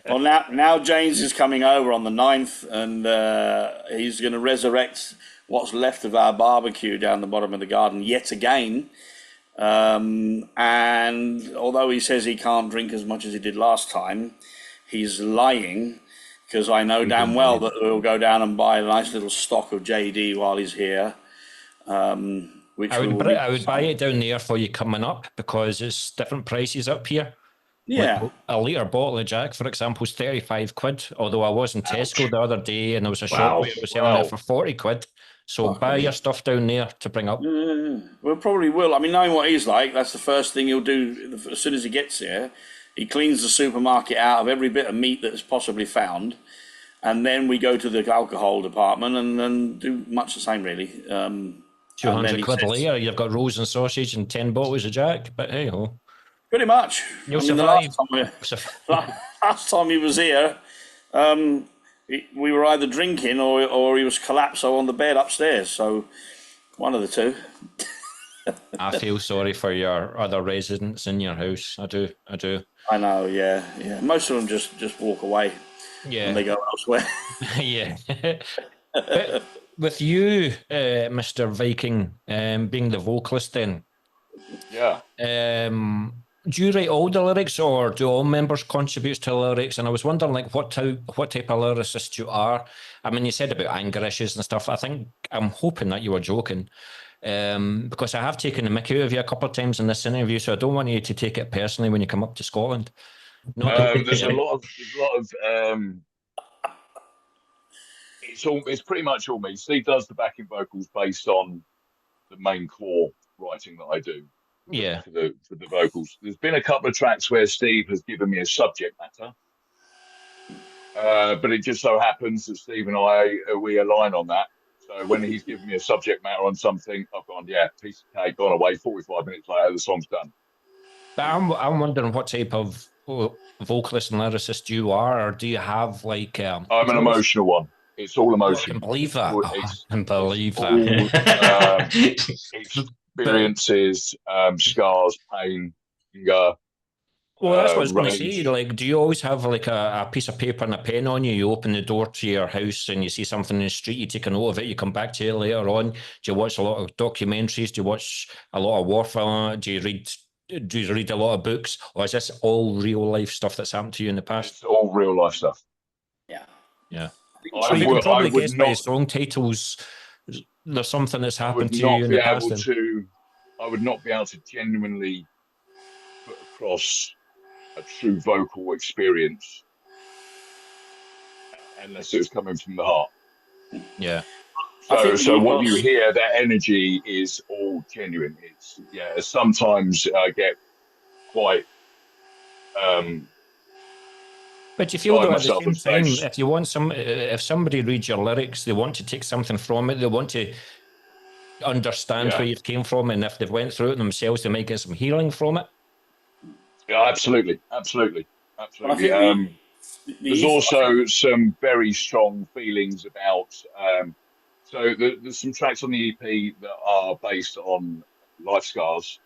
Well, now James is coming over on the 9th, and he's going to resurrect what's left of our barbecue down the bottom of the garden yet again. And although he says he can't drink as much as he did last time, he's lying, because I know damn well that we'll go down and buy a nice little stock of JD while he's here. Which I would buy it down there for you coming up, because it's different prices up here. Yeah. Like a litre bottle of Jack, for example, is 35 quid. Although I was in Tesco the other day and there was a shop where it was selling it for 40 quid. So buy your stuff down there to bring up. Well, probably will. I mean, knowing what he's like, that's the first thing he'll do as soon as he gets here. He cleans the supermarket out of every bit of meat that is possibly found. And then we go to the alcohol department and do much the same, really. 200 quid later, you've got rolls and sausage and 10 bottles of Jack. But hey ho. Pretty much. You'll survive. Last time he was here, we were either drinking or he was collapso on the bed upstairs. So one of the two. I feel sorry for your other residents in your house. I do. I know, yeah. Most of them just walk away. Yeah. And they go elsewhere. Yeah. But with you, Mr. Viking, being the vocalist then. Yeah. Do you write all the lyrics, or do all members contribute to the lyrics? And I was wondering, like, what type of lyricist you are. I mean, you said about anger issues and stuff. I'm hoping that you were joking, because I have taken the mickey out of you a couple of times in this interview, so I don't want you to take it personally when you come up to Scotland. There's a lot of it's pretty much all me. Steve does the backing vocals based on the main core writing that I do. Yeah. For the vocals. There's been a couple of tracks where Steve has given me a subject matter. But it just so happens that Steve and we align on that. So when he's given me a subject matter on something, I've gone, yeah, piece of cake, gone away. 45 minutes later, the song's done. But I'm wondering what type of vocalist and lyricist you are, or do you have like... I'm an emotional one. It's all emotion. I can believe that. Experiences, scars, pain, anger. Well, that's what I was going to say. Like, do you always have like a piece of paper and a pen on you? You open the door to your house and you see something in the street, you take a note of it, you come back to it later on. Do you watch a lot of documentaries? Do you watch a lot of war film? Do you read a lot of books? Or is this all real life stuff that's happened to you in the past? It's all real life stuff. Yeah. So you can probably guess by song titles, there's something that's happened to you in the past. I would not be able to genuinely put across a true vocal experience unless it was coming from the heart. Yeah. So what you hear, that energy is all genuine. Sometimes I get quite but you feel that at the same time, if somebody reads your lyrics, they want to take something from it, they want to understand where you came from, and if they've went through it themselves, they might get some healing from it. Yeah, absolutely. There's also some very strong feelings about. So there's some tracks on the EP that are based on life scars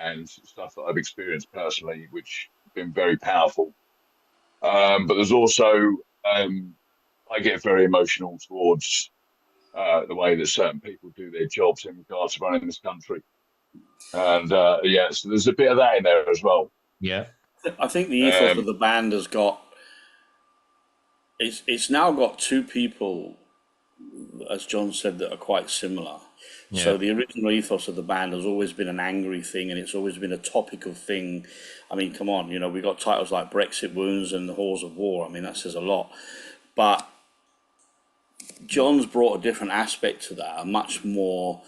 and stuff that I've experienced personally, which have been very powerful. But there's also I get very emotional towards the way that certain people do their jobs in regards to running this country. And so there's a bit of that in there as well. Yeah. I think the ethos of the band has got, it's now got two people, as John said, that are quite similar. Yeah. So the original ethos of the band has always been an angry thing, and it's always been a topical thing. I mean, come on, we got titles like Brexit Wounds and The Halls of War. I mean, that says a lot. But John's brought a different aspect to that, a much more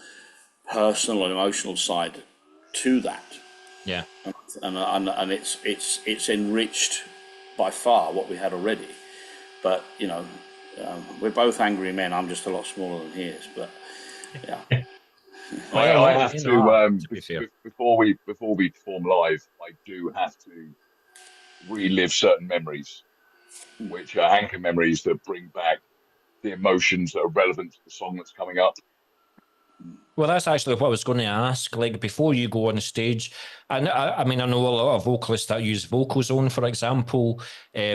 personal and emotional side to that. Yeah. And it's enriched by far what we had already. But, we're both angry men. I'm just a lot smaller than he is, but yeah. I have to before we perform live, I do have to relive certain memories, which are anchor memories that bring back the emotions that are relevant to the song that's coming up. Well, that's actually what I was going to ask. Like, before you go on stage, and I mean, I know a lot of vocalists that use vocal zone, for example.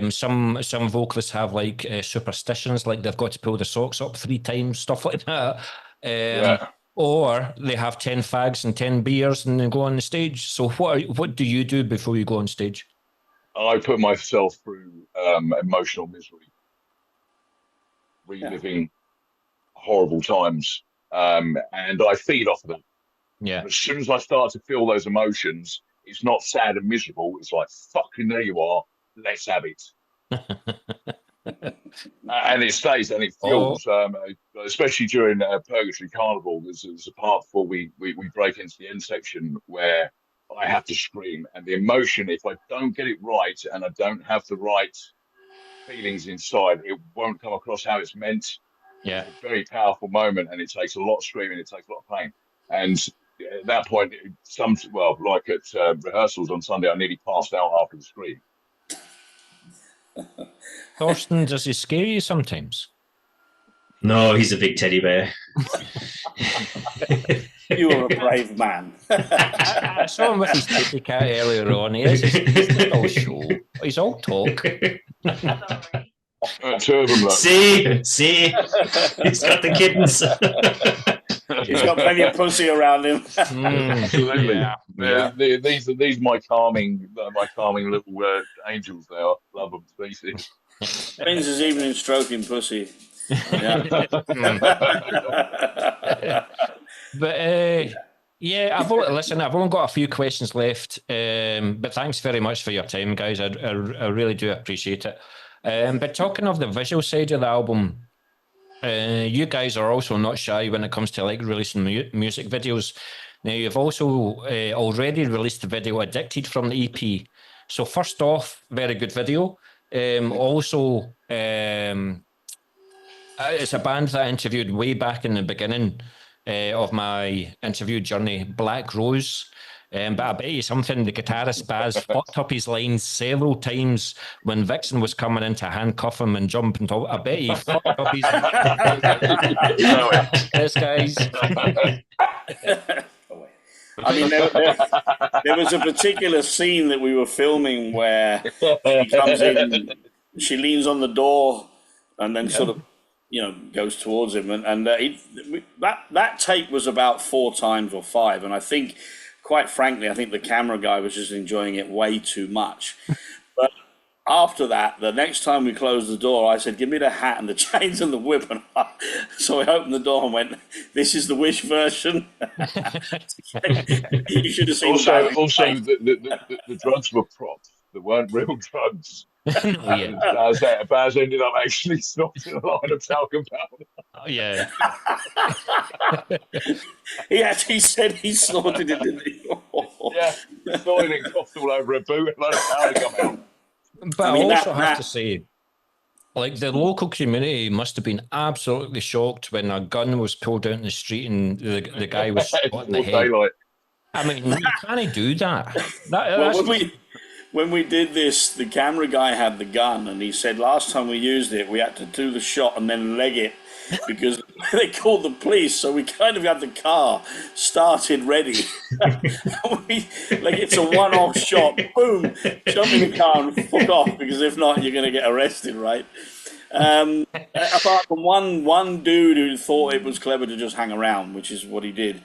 Some vocalists have like superstitions, like they've got to pull the socks up 3 times, stuff like that. Or they have 10 fags and 10 beers and then go on the stage. So what do you do before you go on stage? I put myself through emotional misery, reliving horrible times. And I feed off of them. Yeah. As soon as I start to feel those emotions, it's not sad and miserable. It's like, fucking there you are. Let's have it. And it stays and it fuels, especially during Purgatory Carnival. There's a part before we break into the end section where I have to scream. And the emotion, if I don't get it right and I don't have the right feelings inside, it won't come across how it's meant. Yeah, it's a very powerful moment, and it takes a lot of screaming. It takes a lot of pain, and at that point, like at rehearsals on Sunday, I nearly passed out after the scream. Thorsten, does he scare you sometimes? No, he's a big teddy bear. You are a brave man. I saw him with his kitty cat earlier on. He's all show. He's all talk. See, he's got the kittens. He's got plenty of pussy around him. Absolutely. Yeah. These are my calming little angels. They are. Love them to pieces. Spends his evening stroking pussy. Yeah. But I've only got a few questions left. But thanks very much for your time, guys. I really do appreciate it. But talking of the visual side of the album, you guys are also not shy when it comes to like releasing music videos. Now, you've also already released the video "Addicted" from the EP. So first off, very good video. Also, it's a band that I interviewed way back in the beginning of my interview journey, Black Rose. But I bet you something, the guitarist Baz fucked up his lines several times when Vixen was coming in to handcuff him and jump and talk. I bet he fucked up his Yes, guys. I mean, there was a particular scene that we were filming where she comes in, she leans on the door and then sort of, goes towards him. And that take was about 4 times or 5. And I think, quite frankly, I think the camera guy was just enjoying it way too much. But after that, the next time we closed the door, I said, give me the hat and the chains and the whip. And so I opened the door and went, this is the Wish version. You should have seen Also, the drugs were props. They weren't real drugs. Baz ended up actually snorting a line of talcum powder. Oh, yeah. He actually said he snorted it, didn't he? Yeah, snorted it, coughed all over a boot and let a powder come out. But I also have to say, like, the local community must have been absolutely shocked when a gun was pulled out in the street and the guy was shot in the head. Daylight. I mean, you can't do that. When we did this, the camera guy had the gun, and he said last time we used it, we had to do the shot and then leg it because they called the police. So we kind of had the car started ready. It's a one-off shot. Boom, jump in the car and fuck off, because if not, you're going to get arrested, right? Apart from one dude who thought it was clever to just hang around, which is what he did.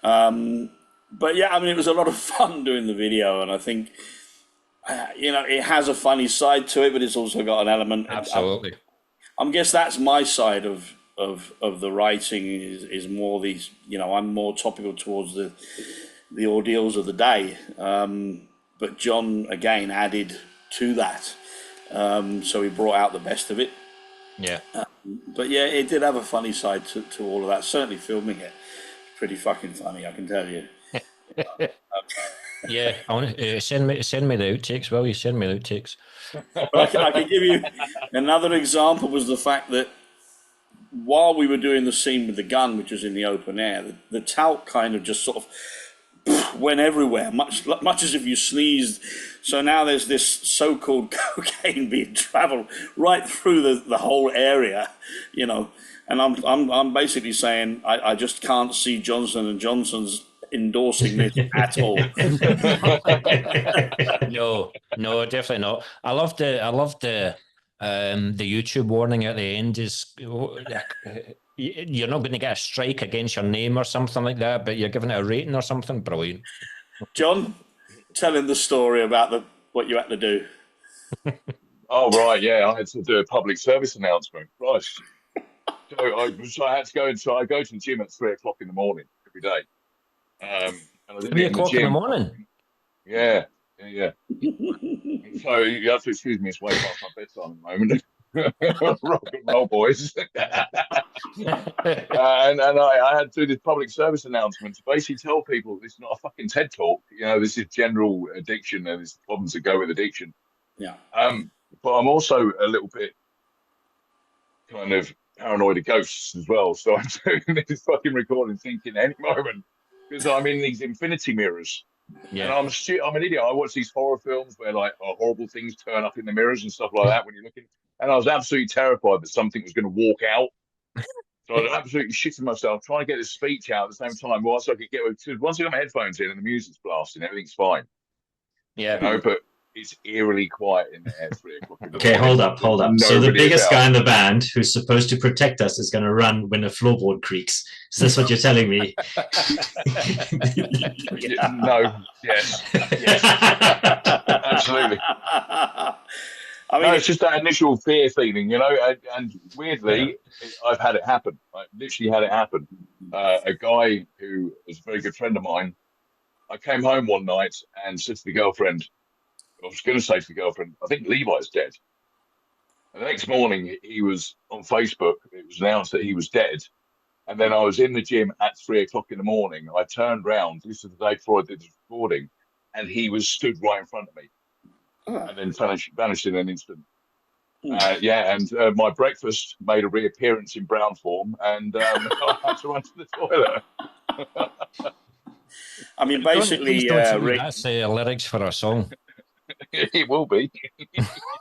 But yeah, I mean, it was a lot of fun doing the video, and I think it has a funny side to it, but it's also got an element. Absolutely. I guess that's my side of the writing is more these. I'm more topical towards the ordeals of the day. But John again added to that, so he brought out the best of it. Yeah. But yeah, it did have a funny side to all of that. Certainly filming it, pretty fucking funny, I can tell you. Yeah, I want send me the outtakes. Will you send me the outtakes? I can give you another example. Was the fact that while we were doing the scene with the gun, which was in the open air, the talc kind of just sort of went everywhere, much as if you sneezed. So now there's this so-called cocaine being travelled right through the whole area, and I'm basically saying I just can't see Johnson and Johnson's endorsing this at all. No, definitely not. I love the YouTube warning at the end is you're not going to get a strike against your name or something like that, but you're giving it a rating or something. Brilliant. John, tell him the story about what you had to do. Oh, right, yeah, I had to do a public service announcement. Right. So I had to go I go to the gym at 3 o'clock in the morning every day. And I didn't 3 o'clock in the morning? Yeah. So you have to excuse me, it's way past my bedtime at the moment. Rock and roll, boys. and I had to do this public service announcement to basically tell people this is not a fucking TED talk. This is general addiction and there's problems that go with addiction. Yeah. But I'm also a little bit kind of paranoid of ghosts as well. So I'm doing this fucking recording thinking any moment, because I'm in these infinity mirrors. Yeah. And I'm an idiot. I watch these horror films where horrible things turn up in the mirrors and stuff like that when you're looking. And I was absolutely terrified that something was going to walk out. So I was absolutely shitting myself trying to get this speech out at the same time whilst I could because once I got my headphones in and the music's blasting, everything's fine. Yeah. But it's eerily quiet in there at 3 o'clock in the Okay, morning. hold up. So the biggest guy in the band who's supposed to protect us is going to run when the floorboard creaks. Is this what you're telling me? No. Yes. Absolutely. It's just that initial fear feeling, and weirdly, I've had it happen. I've literally had it happen. A guy who was a very good friend of mine, I came home one night and said to the girlfriend, I was going to say to the girlfriend, I think Levi's dead. And the next morning, he was on Facebook. It was announced that he was dead. And then I was in the gym at 3 o'clock in the morning. I turned round, this is the day before I did the recording, and he was stood right in front of me. And then vanished in an instant. And my breakfast made a reappearance in brown form, and I had to run to the toilet. I mean, basically, Rick, that's the lyrics for our song. It will be.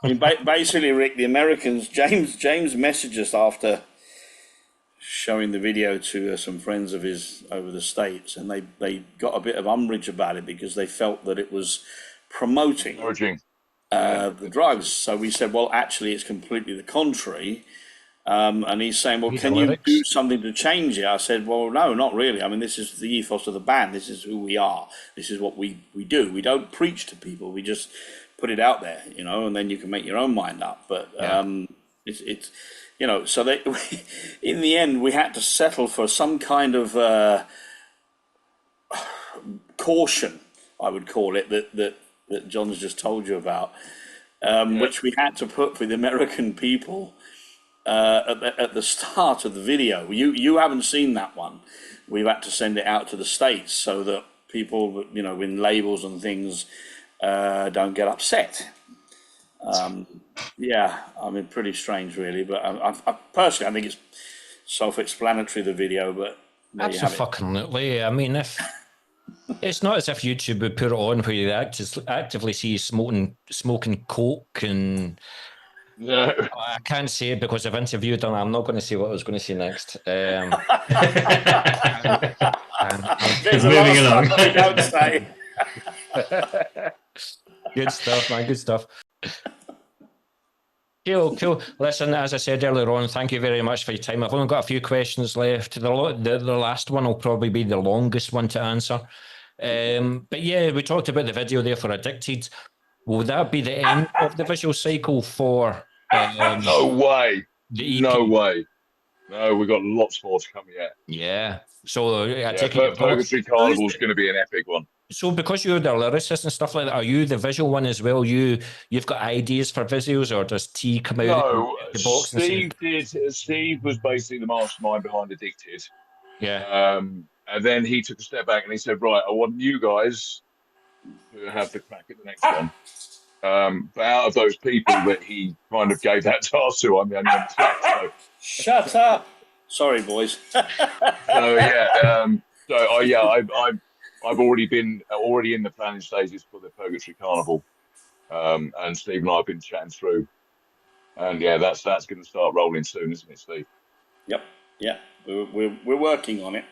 I mean, basically, Rick, the Americans, James messaged us after showing the video to some friends of his over the States, and they got a bit of umbrage about it because they felt that it was promoting the drugs. So we said, well, actually, it's completely the contrary. And he's saying, well, can you do something to change it? I said, well, no, not really. I mean, this is the ethos of the band. This is who we are. This is what we do. We don't preach to people. We just put it out there, and then you can make your own mind up. But it's so in the end, we had to settle for some kind of caution, I would call it, that John's just told you about, which we had to put for the American people. At the start of the video, you haven't seen that one. We've had to send it out to the States so that people, in labels and things, don't get upset. Pretty strange, really. But I personally, I think it's self-explanatory, the video. But absolutely. I mean, if it's not as if YouTube would put it on where you actively see smoking coke and. No. I can't say it because I've interviewed him. I'm not going to say what I was going to say next. Moving along. Don't say. Good stuff, man. Good stuff. Cool. Listen, as I said earlier on, thank you very much for your time. I've only got a few questions left. The last one will probably be the longest one to answer. But yeah, we talked about the video there for Addicted. Will that be the end of the visual cycle for No way. the No EP? way. No, we've got lots more to come yet. Yeah. So I Yeah, take it. Purgatory Carnival is going to be an epic one. So because you're the lyricist and stuff like that, are you the visual one as well? You've got ideas for visuals, or does T come out No, the box and say, Steve was basically the mastermind behind Addicted. yeah, And then he took a step back and he said, right, I want you guys to have the crack at the next one. But out of those people that he kind of gave that task to, I'm the only one left. So, Shut up. Sorry, boys. I've already been in the planning stages for the Purgatory Carnival, and Steve and I have been chatting through, and yeah, that's going to start rolling soon, isn't it, Steve? Yep. Yeah. We're working on it.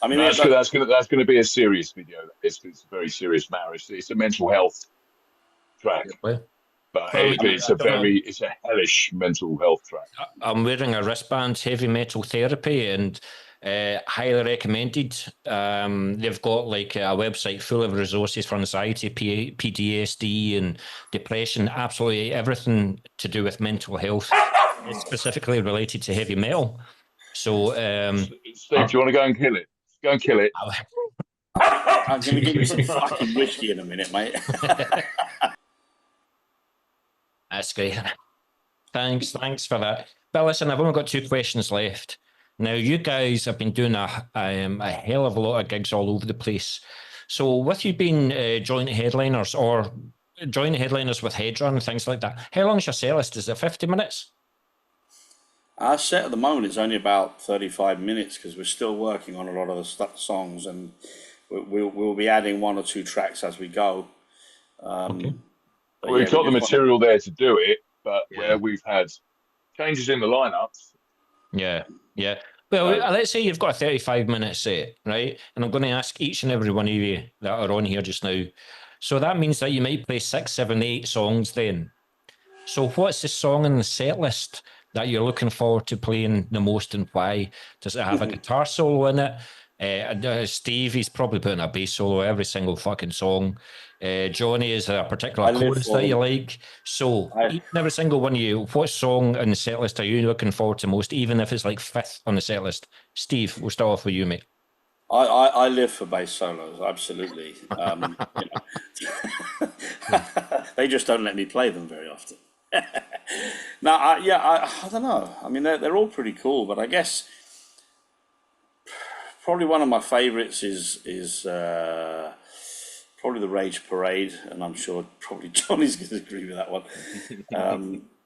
I mean, that's going to be a serious video. It's a very serious matter. It's a mental health track. But it's a hellish mental health track. I'm wearing a wristband, Heavy Metal Therapy, and highly recommended. They've got like a website full of resources for anxiety, PTSD, and depression. Absolutely everything to do with mental health, specifically related to heavy metal. So, Steve, do you want to go and kill it? Go and kill it. I'm going to give you some fucking whiskey in a minute, mate. That's great. Thanks for that. But listen, I've only got 2 questions left. Now, you guys have been doing a hell of a lot of gigs all over the place. So with you being joint headliners or joint headliners with Hedron and things like that, how long is your set list? Is it 50 minutes? Our set at the moment is only about 35 minutes because we're still working on a lot of the songs, and we'll be adding 1 or 2 tracks as we go. Okay. We've got the material there to do it, but where we've had changes in the lineups. Yeah. Well, let's say you've got a 35-minute set, right? And I'm going to ask each and every one of you that are on here just now. So that means that you might play 6, 7, 8 songs then. So what's the song in the set list that you're looking forward to playing the most, and why? Does it have a guitar solo in it? Steve, he's probably putting a bass solo every single fucking song. Johnny, is there a particular chorus that you like? So each and every single one of you, what song in the set list are you looking forward to most, even if it's like 5th on the set list? Steve, we'll start off with you, mate. I live for bass solos, absolutely. They just don't let me play them very often. Now, I don't know. I mean, they're all pretty cool, but I guess probably one of my favorites is probably the Rage Parade, and I'm sure probably Johnny's going to agree with that one.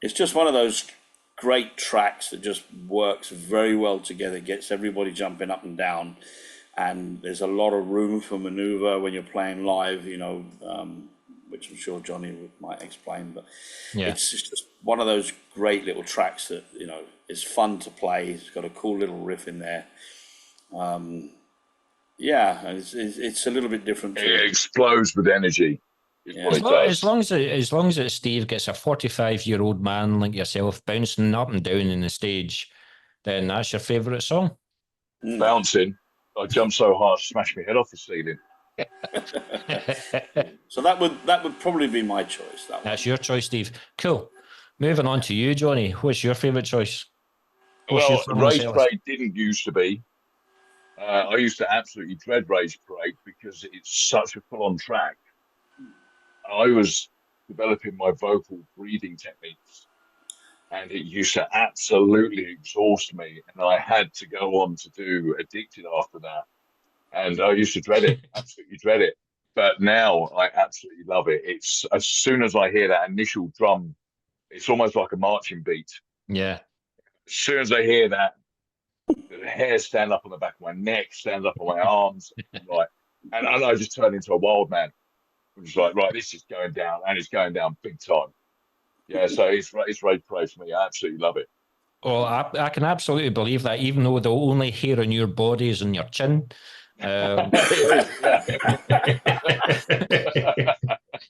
It's just one of those great tracks that just works very well together, gets everybody jumping up and down, and there's a lot of room for maneuver when you're playing live, which I'm sure Johnny might explain, but it's just one of those great little tracks that, is fun to play. It's got a cool little riff in there. It's a little bit different. It explodes with energy. As long as Steve gets a 45-year-old man like yourself bouncing up and down in the stage, then that's your favourite song? Bouncing. I jumped so hard, smashed my head off the ceiling. So that would probably be my choice. That's your choice, Steve. Cool. Moving on to you, Johnny. What's your favourite choice? Rage Parade didn't used to be. I used to absolutely dread Rage Parade because it's such a full-on track. I was developing my vocal breathing techniques, and it used to absolutely exhaust me, and I had to go on to do Addicted after that. And I used to dread it, absolutely dread it. But now I absolutely love it. It's as soon as I hear that initial drum, it's almost like a marching beat. Yeah. As soon as I hear that, the hair stand up on the back of my neck, stand up on my arms, right, and I just turn into a wild man. I'm just like, right, this is going down, and it's going down big time. Yeah, so it's Rage Parade for me. I absolutely love it. Well, I can absolutely believe that, even though the only hair on your body is on your chin.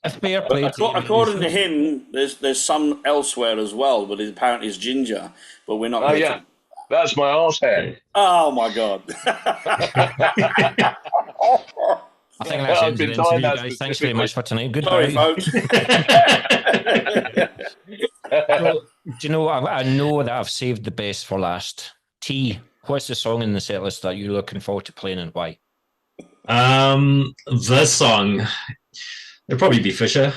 A fair play But to you. according to him, there's some elsewhere as well, but apparently it's ginger. But we're not. Oh gonna yeah, talk- that's my arse hair. Oh my god. I think that's the I've end of been the told interview, that guys. Thanks very much for tonight. Sorry, Goodbye. folks. So, do you know, I know that I've saved the best for last. T, what's the song in the set list that you're looking forward to playing and why? The song, it'll probably be Fisher.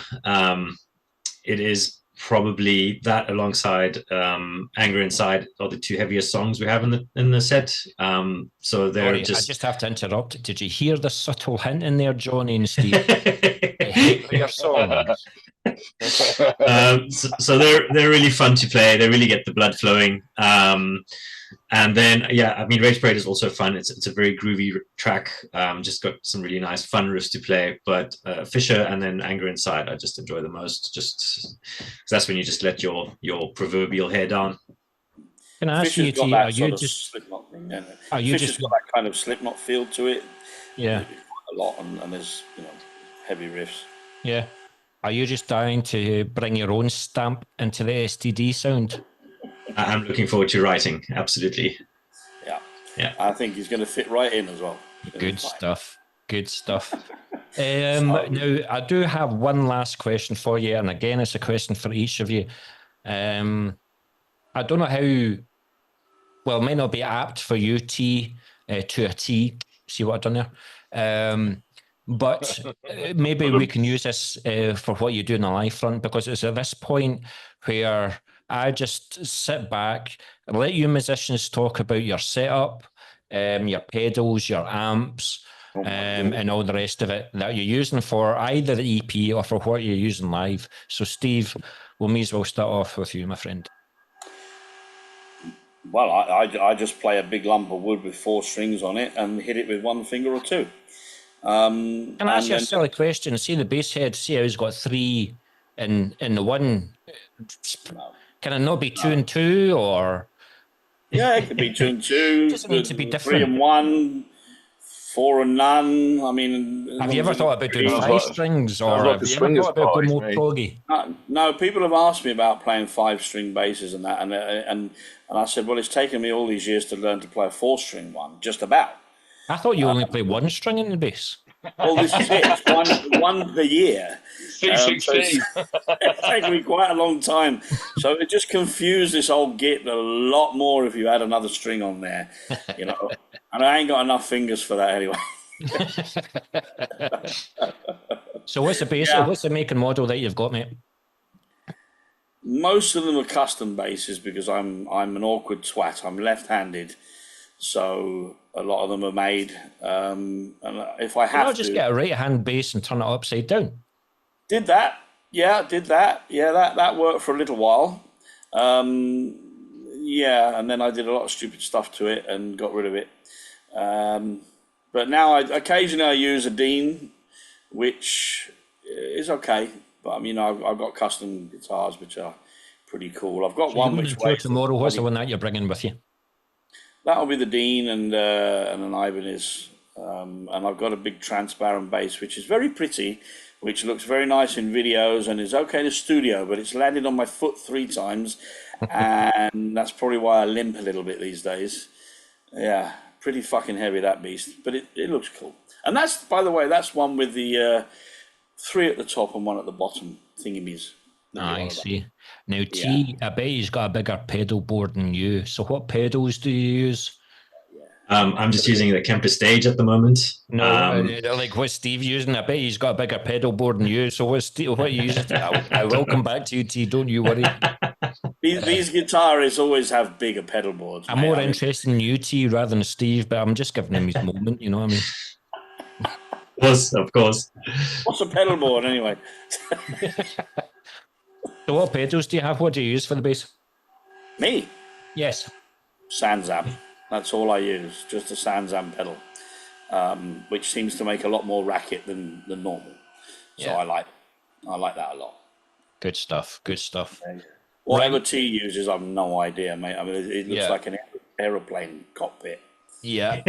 It is probably that alongside Anger Inside are the two heaviest songs we have in the set. So they're Sorry, I just have to interrupt. Did you hear the subtle hint in there, Johnny and Steve? Heavier songs. So they're really fun to play. They really get the blood flowing. And then, yeah, I mean, Rage Parade is also fun. It's a very groovy track. Just got some really nice fun riffs to play. But Fisher and then Anger Inside, I just enjoy the most. Just because that's when you just let your proverbial hair down. Can I ask Fisher's you, got T, that are sort you of just Slipknot thing, isn't it? are you Fisher's just got that kind of Slipknot feel to it. yeah A lot, and there's heavy riffs. yeah? Are you just dying to bring your own stamp into the STD sound? I'm looking forward to writing. Absolutely. Yeah. I think he's going to fit right in as well. Good stuff. Good stuff. Now, I do have one last question for you, and again, it's a question for each of you. I don't know how, well, it may not be apt for you, T, to a T. See what I've done there? But maybe we can use this for what you do in the live front, because it's at this point where I just sit back and let you musicians talk about your setup, your pedals, your amps, and all the rest of it that you're using for either the EP or for what you're using live. So, Steve, we may as well start off with you, my friend. Well, I just play a big lump of wood with 4 strings on it and hit it with one finger or two. Can I ask you a silly question? See the bass head, see how he's got 3 in the one. No. Can it not be 2 and 2, or? Yeah, it could be 2 and 2. Doesn't need to be different. 3 and 1, 4 and none. I mean, Have you ever thought about doing 5 strings, or like have a you ever swingers thought about going more party, proggy? No, people have asked me about playing 5-string basses and that, and I said, well, it's taken me all these years to learn to play a 4-string one, just about. I thought you only play 1 string in the bass. Well, this is it. It's one per year. C16. It's taken me quite a long time. So it just confused this old Git a lot more if you had another string on there, And I ain't got enough fingers for that anyway. So what's the bass? Yeah. What's the make and model that you've got, mate? Most of them are custom basses because I'm an awkward twat. I'm left-handed, so a lot of them are made. And if I have to just get a right-hand bass and turn it upside down. Did that? Yeah, did that. Yeah, that worked for a little while. Yeah, and then I did a lot of stupid stuff to it and got rid of it. But now occasionally I use a Dean, which is okay. But I mean, I've got custom guitars which are pretty cool. I've got one which weighs tomorrow. What's the one that you're bringing with you? That'll be the Dean and an Ibanez. And I've got a big transparent bass, which is very pretty, which looks very nice in videos and is okay in the studio, but it's landed on my foot 3 times, and that's probably why I limp a little bit these days. Yeah, pretty fucking heavy, that beast, but it looks cool. And that's, by the way, that's one with the 3 at the top and 1 at the bottom thingamies. I see. Now, T, I bet he's got a bigger pedal board than you. So what pedals do you use? I'm just using the Kemper Stage at the moment. No, like what's Steve using? I bet he's got a bigger pedal board than you. So what are you using? I will come back to you, T. Don't you worry. These guitarists always have bigger pedal boards. I'm more interested in you, T, rather than Steve, but I'm just giving him his moment, you know what I mean? Of course. What's a pedal board anyway? So what pedals do you have? What do you use for the bass? Me? Yes. Sansamp. That's all I use, just a Sansamp pedal, which seems to make a lot more racket than normal. So I like that a lot. Good stuff. Good stuff. Whatever T uses, I've no idea, mate. I mean, it looks like an aeroplane cockpit. Yeah.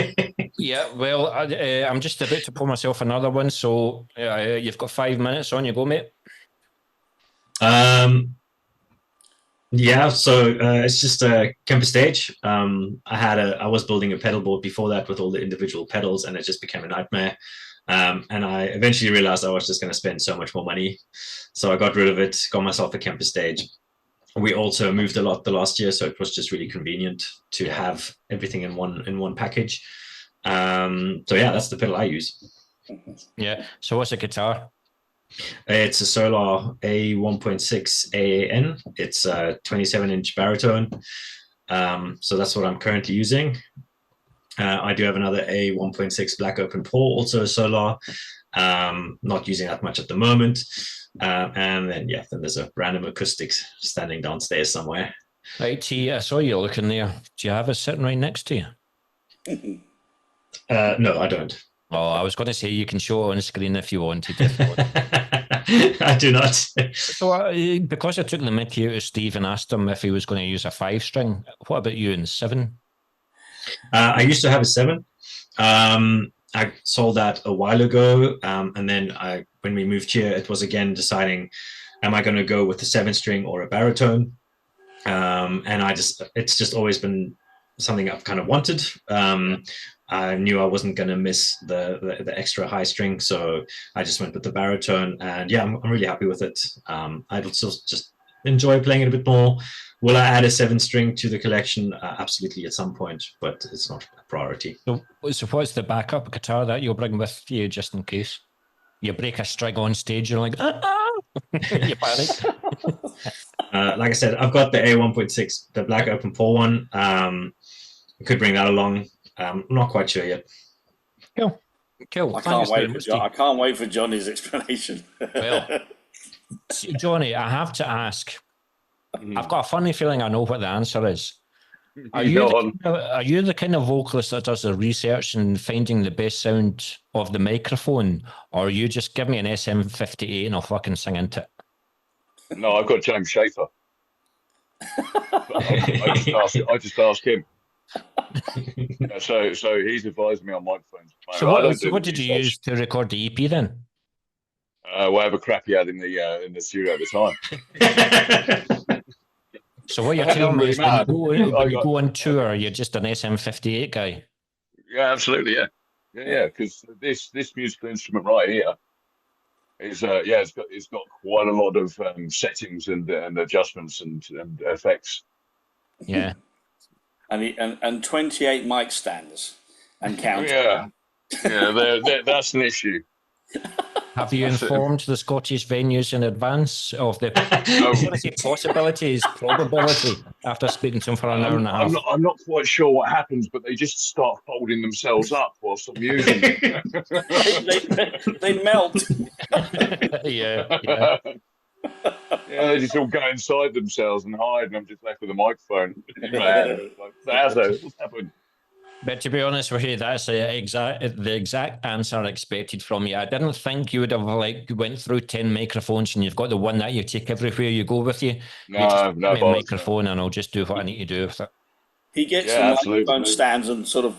Yeah, well, I'm just about to pour myself another one, so you've got 5 minutes. On you go, mate. Yeah, so it's just a Kemper stage. I was building a pedal board before that with all the individual pedals, and it just became a nightmare. And I eventually realized I was just going to spend so much more money, so I got rid of it, got myself a Kemper stage. We also moved a lot the last year, so it was just really convenient to have everything in one package. So yeah, that's the pedal I use. Yeah. So what's a guitar? It's a Solar A1.6 AAN. It's a 27-inch baritone. So that's what I'm currently using. I do have another A1.6 black open pore, also a Solar. Not using that much at the moment. And then there's a random acoustics standing downstairs somewhere. Right, T, I saw you looking there. Do you have it sitting right next to you? No, I don't. Oh, I was going to say you can show it on the screen if you wanted. I do not. So, because I took the mickey out of Steve and asked him if he was going to use a 5-string, what about you in 7? I used to have a 7. I sold that a while ago, and then when we moved here, it was again deciding, am I going to go with a 7-string or a baritone? And it's just always been something I've kind of wanted. I knew I wasn't going to miss the extra high string, so I just went with the baritone, and yeah, I'm really happy with it. I'd still just enjoy playing it a bit more. Will I add a 7-string to the collection? Absolutely, at some point, but it's not a priority. So what's the backup guitar that you'll bring with you just in case you break a string on stage? You're like, you panic. Like I said, I've got the A1.6, the black open pore one. I could bring that along. I'm not quite sure yet. Cool. I can't wait for Johnny's explanation. Well, Johnny, I have to ask. I've got a funny feeling I know what the answer is. Are you the kind of vocalist that does the research and finding the best sound of the microphone, or you just give me an SM58 and I'll fucking sing into it? No, I've got James Schaefer. I just asked him. So he's advised me on microphones. So what did you use to record the EP then? Whatever crap he had in the studio at the time. So what you're telling me is when you go on tour, you're just an SM58 guy? Yeah, absolutely, yeah. Because this musical instrument right here is it's got quite a lot of settings and adjustments and effects. Yeah. And 28 mic stands and counting. Yeah, that's an issue. Have you informed the Scottish venues in advance of the possibilities, probability, after speaking to them for an hour and a half? I'm not quite sure what happens, but they just start folding themselves up whilst I'm using them. they melt. Yeah. Yeah, they just all go inside themselves and hide, and I'm just left with a microphone. What's happened? But to be honest with you, that's the exact answer I expected from you. I didn't think you would have went through 10 microphones and you've got the one that you take everywhere you go with you. No, give me a microphone and I'll just do what I need to do with it. He gets the microphone stands and sort of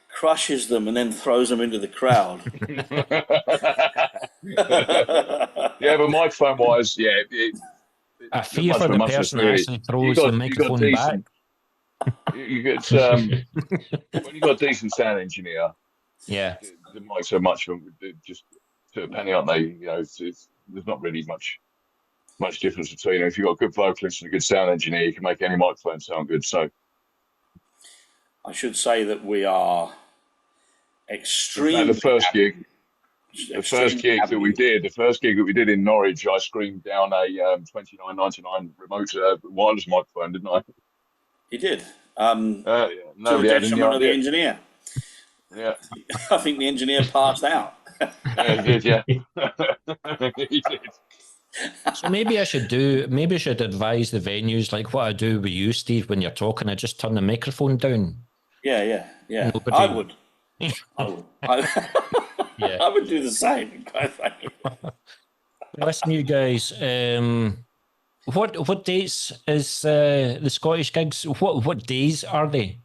crushes them and then throws them into the crowd. Yeah, but microphone-wise, I fear for the person that actually throws the microphone back. You get when you got a decent sound engineer, the mics so much just to a penny, aren't they? You know, there's not really much difference between them. If you've got a good vocalist and a good sound engineer, you can make any microphone sound good. So I should say that we are extremely. The first gig that we did in Norwich, I screamed down a $29.99 remote wireless microphone, didn't I? You did. To the detriment of the engineer. Yeah. I think the engineer passed out. Yeah, he did, yeah. He did. So maybe I should advise the venues like what I do with you, Steve, when you're talking. I just turn the microphone down. Yeah. Nobody... I would. I would do the same. Listen, you guys. What dates is the Scottish gigs? What days are they?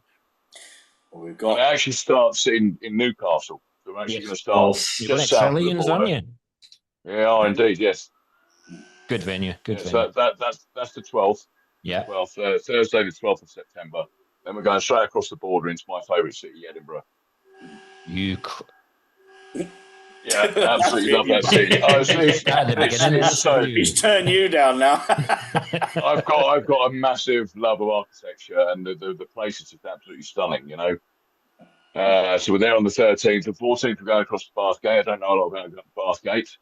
Well, we've It got actually starts in Newcastle. So we're actually Yes. going to start Oh, You're going just to south of the Trillions, aren't border. you? Yeah, oh, indeed, yes. Good venue. Good Yeah, venue. so that's the 12th. Yeah. 12th, Thursday, the 12th of September. Then we're going straight across the border into my favourite city, Edinburgh. You Yeah, absolutely love that city. Oh, at the beginning of this so review. he's turned you down now. I've got a massive love of architecture, and the place is just absolutely stunning. You know. So we're there on the 13th. The 14th, we're going across the Bathgate. I don't know a lot about Bathgate.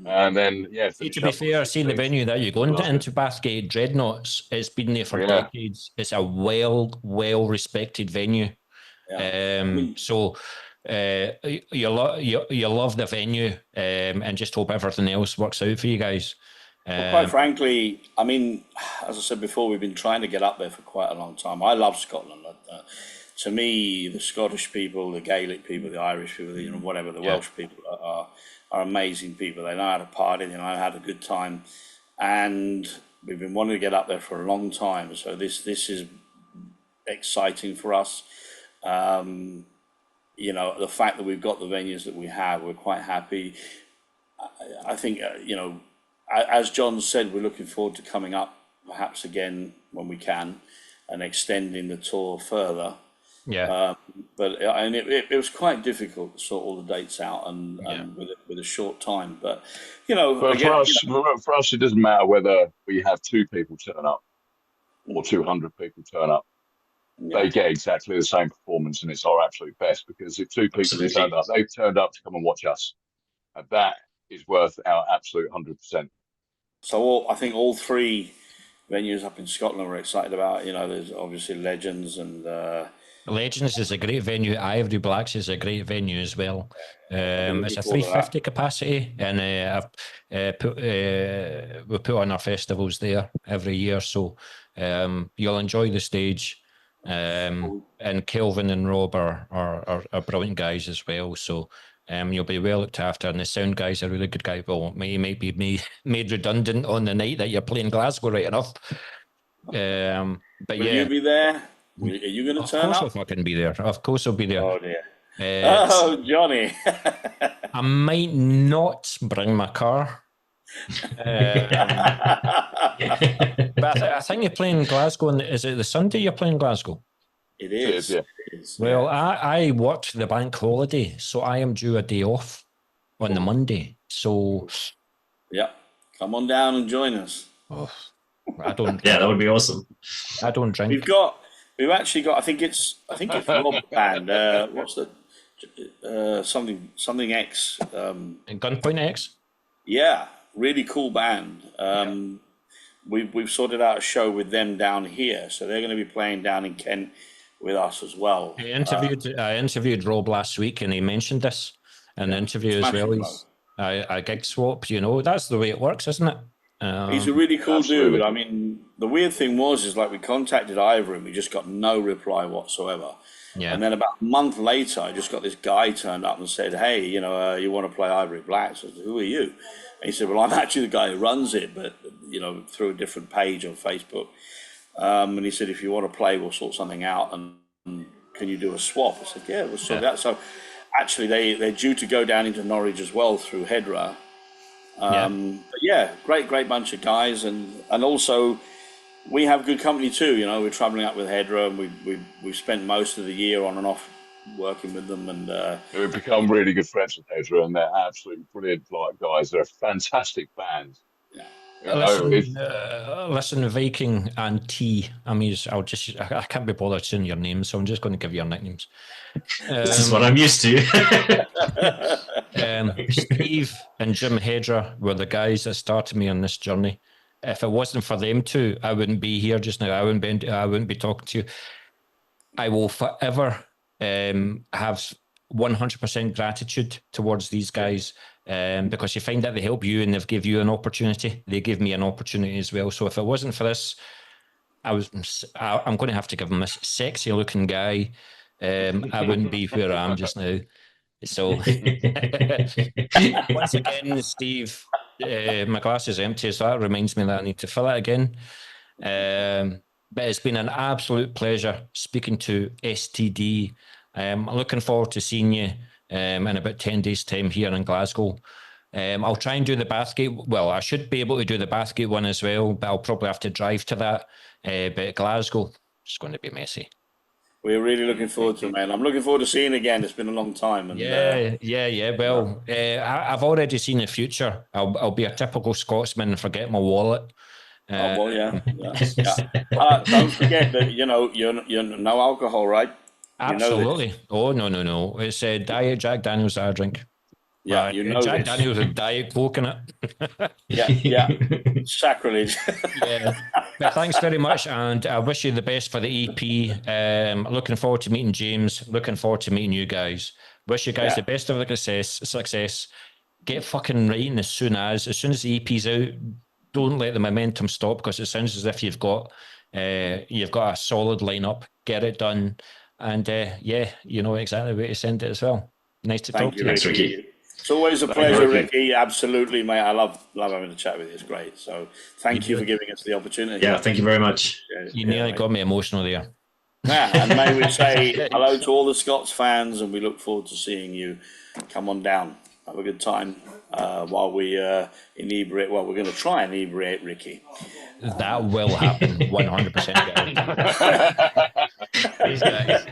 And then, yeah, See, to finish be up on the fair, seeing the 16th. venue that you're going to Glasgow. into Bathgate Dreadnoughts, it's been there for Yeah. decades. It's a well respected venue. Yeah. I mean, So you love the venue, and just hope everything else works out for you guys. well, quite frankly, I mean, as I said before, we've been trying to get up there for quite a long time. I love Scotland. To me, the Scottish people, the Gaelic people, the Irish people, you know, whatever, the Welsh people are amazing people. They know how to party, they know how to have a good time, and we've been wanting to get up there for a long time. So this is exciting for us. You know, the fact that we've got the venues that we have, we're quite happy. I think, you know, as John said, we're looking forward to coming up perhaps again when we can and extending the tour further. Yeah. But it was quite difficult to sort all the dates out and with a short time. But, you know, But again, for us, it doesn't matter whether we have 2 people turn up or 200 people turn up. They get exactly the same performance, and it's our absolute best, because if 2 people have turned up, they've turned up to come and watch us. And that is worth our absolute 100%. So I think all 3 venues up in Scotland we're excited about. You know, there's obviously Legends and Legends is a great venue. Ivory Blacks is a great venue as well. It's a 350 capacity, and we put on our festivals there every year, so you'll enjoy the stage. And Kelvin and Rob are brilliant guys as well, so you'll be well looked after. And the sound guy's a really good guy. Well, he might be made redundant on the night that you're playing Glasgow, right enough. But will you be there? Are you going to turn up? Of course, if I can be there. Of course, I'll be there. Oh dear. Oh, Johnny. I might not bring my car. But I think you're playing Glasgow. Is it the Sunday you're playing Glasgow? It is. Yeah. It is. Well, I worked the bank holiday, so I am due a day off on the Monday. So, yeah, come on down and join us. Oh, I don't. Yeah, that would be awesome. I don't drink. We've actually got. I think it's Rob's band. What's the something X? Gunpoint X. Yeah, really cool band. We've sorted out a show with them down here, so they're going to be playing down in Kent with us as well. I interviewed Rob last week, and he mentioned this in the interview as well. He's a gig swap. You know, that's the way it works, isn't it? He's a really cool absolutely. dude. I mean, the weird thing is like we contacted Ivor and we just got no reply whatsoever. Yeah. And then about a month later, I just got this guy turned up and said, "Hey, you know, you want to play Ivory Blacks?" I said, "Who are you?" And he said, "Well, I'm actually the guy who runs it, but you know, through a different page on Facebook." And he said, "If you want to play, we'll sort something out. And can you do a swap?" I said, "Yeah, we'll sort that." So actually, they're due to go down into Norwich as well through Hedra. But yeah, great bunch of guys, and also we have good company too. You know, we're traveling up with Hedra, and we've spent most of the year on and off working with them, and we've become really good friends with Hedra, and they're absolutely brilliant guys. They're a fantastic band. Listen, Viking and T. I mean, I can't be bothered saying your names, so I'm just going to give you your nicknames. This is what I'm used to. Steve and Jim Hedra were the guys that started me on this journey. If it wasn't for them two, I wouldn't be here just now. I wouldn't be talking to you. I will forever have 100% gratitude towards these guys, because you find that they help you and they've give you an opportunity. They give me an opportunity as well. So if it wasn't for this, I'm going to have to give them this sexy looking guy. I wouldn't be where I am just now. So once again, Steve, my glass is empty, so that reminds me that I need to fill it again. But it's been an absolute pleasure speaking to STD. I'm looking forward to seeing you in about 10 days' time here in Glasgow. I'll try and do the Bathgate. Well, I should be able to do the Bathgate one as well, but I'll probably have to drive to that. But Glasgow, it's going to be messy. We're really looking forward to it, man. I'm looking forward to seeing it again. It's been a long time. And, yeah. Well, I've already seen the future. I'll be a typical Scotsman and forget my wallet. well, yeah. Don't forget that, you're no alcohol, right? Absolutely. Oh, no. It's Diet Jack Daniels that I drink. Yeah, Jack Daniels with Diet Coke in it. Yeah. Sacrilege. Yeah. But thanks very much, and I wish you the best for the EP. Looking forward to meeting James. Looking forward to meeting you guys. Wish you guys the best of the success. Get fucking writing as soon as the EP's out. Don't let the momentum stop, because it sounds as if you've got a solid lineup. Get it done, and you know exactly where to send it as well. Nice to talk to you. Thanks, Ricky. It's always a pleasure, Ricky. Absolutely, mate. I love having a chat with you. It's great. So thank you for giving us the opportunity. Yeah, thank you very much. You nearly got me emotional there. Yeah, and may we say hello to all the Scots fans, and we look forward to seeing you. Come on down. Have a good time while we inebriate. Well, we're going to try and inebriate Ricky. That will happen, 100%. These guys.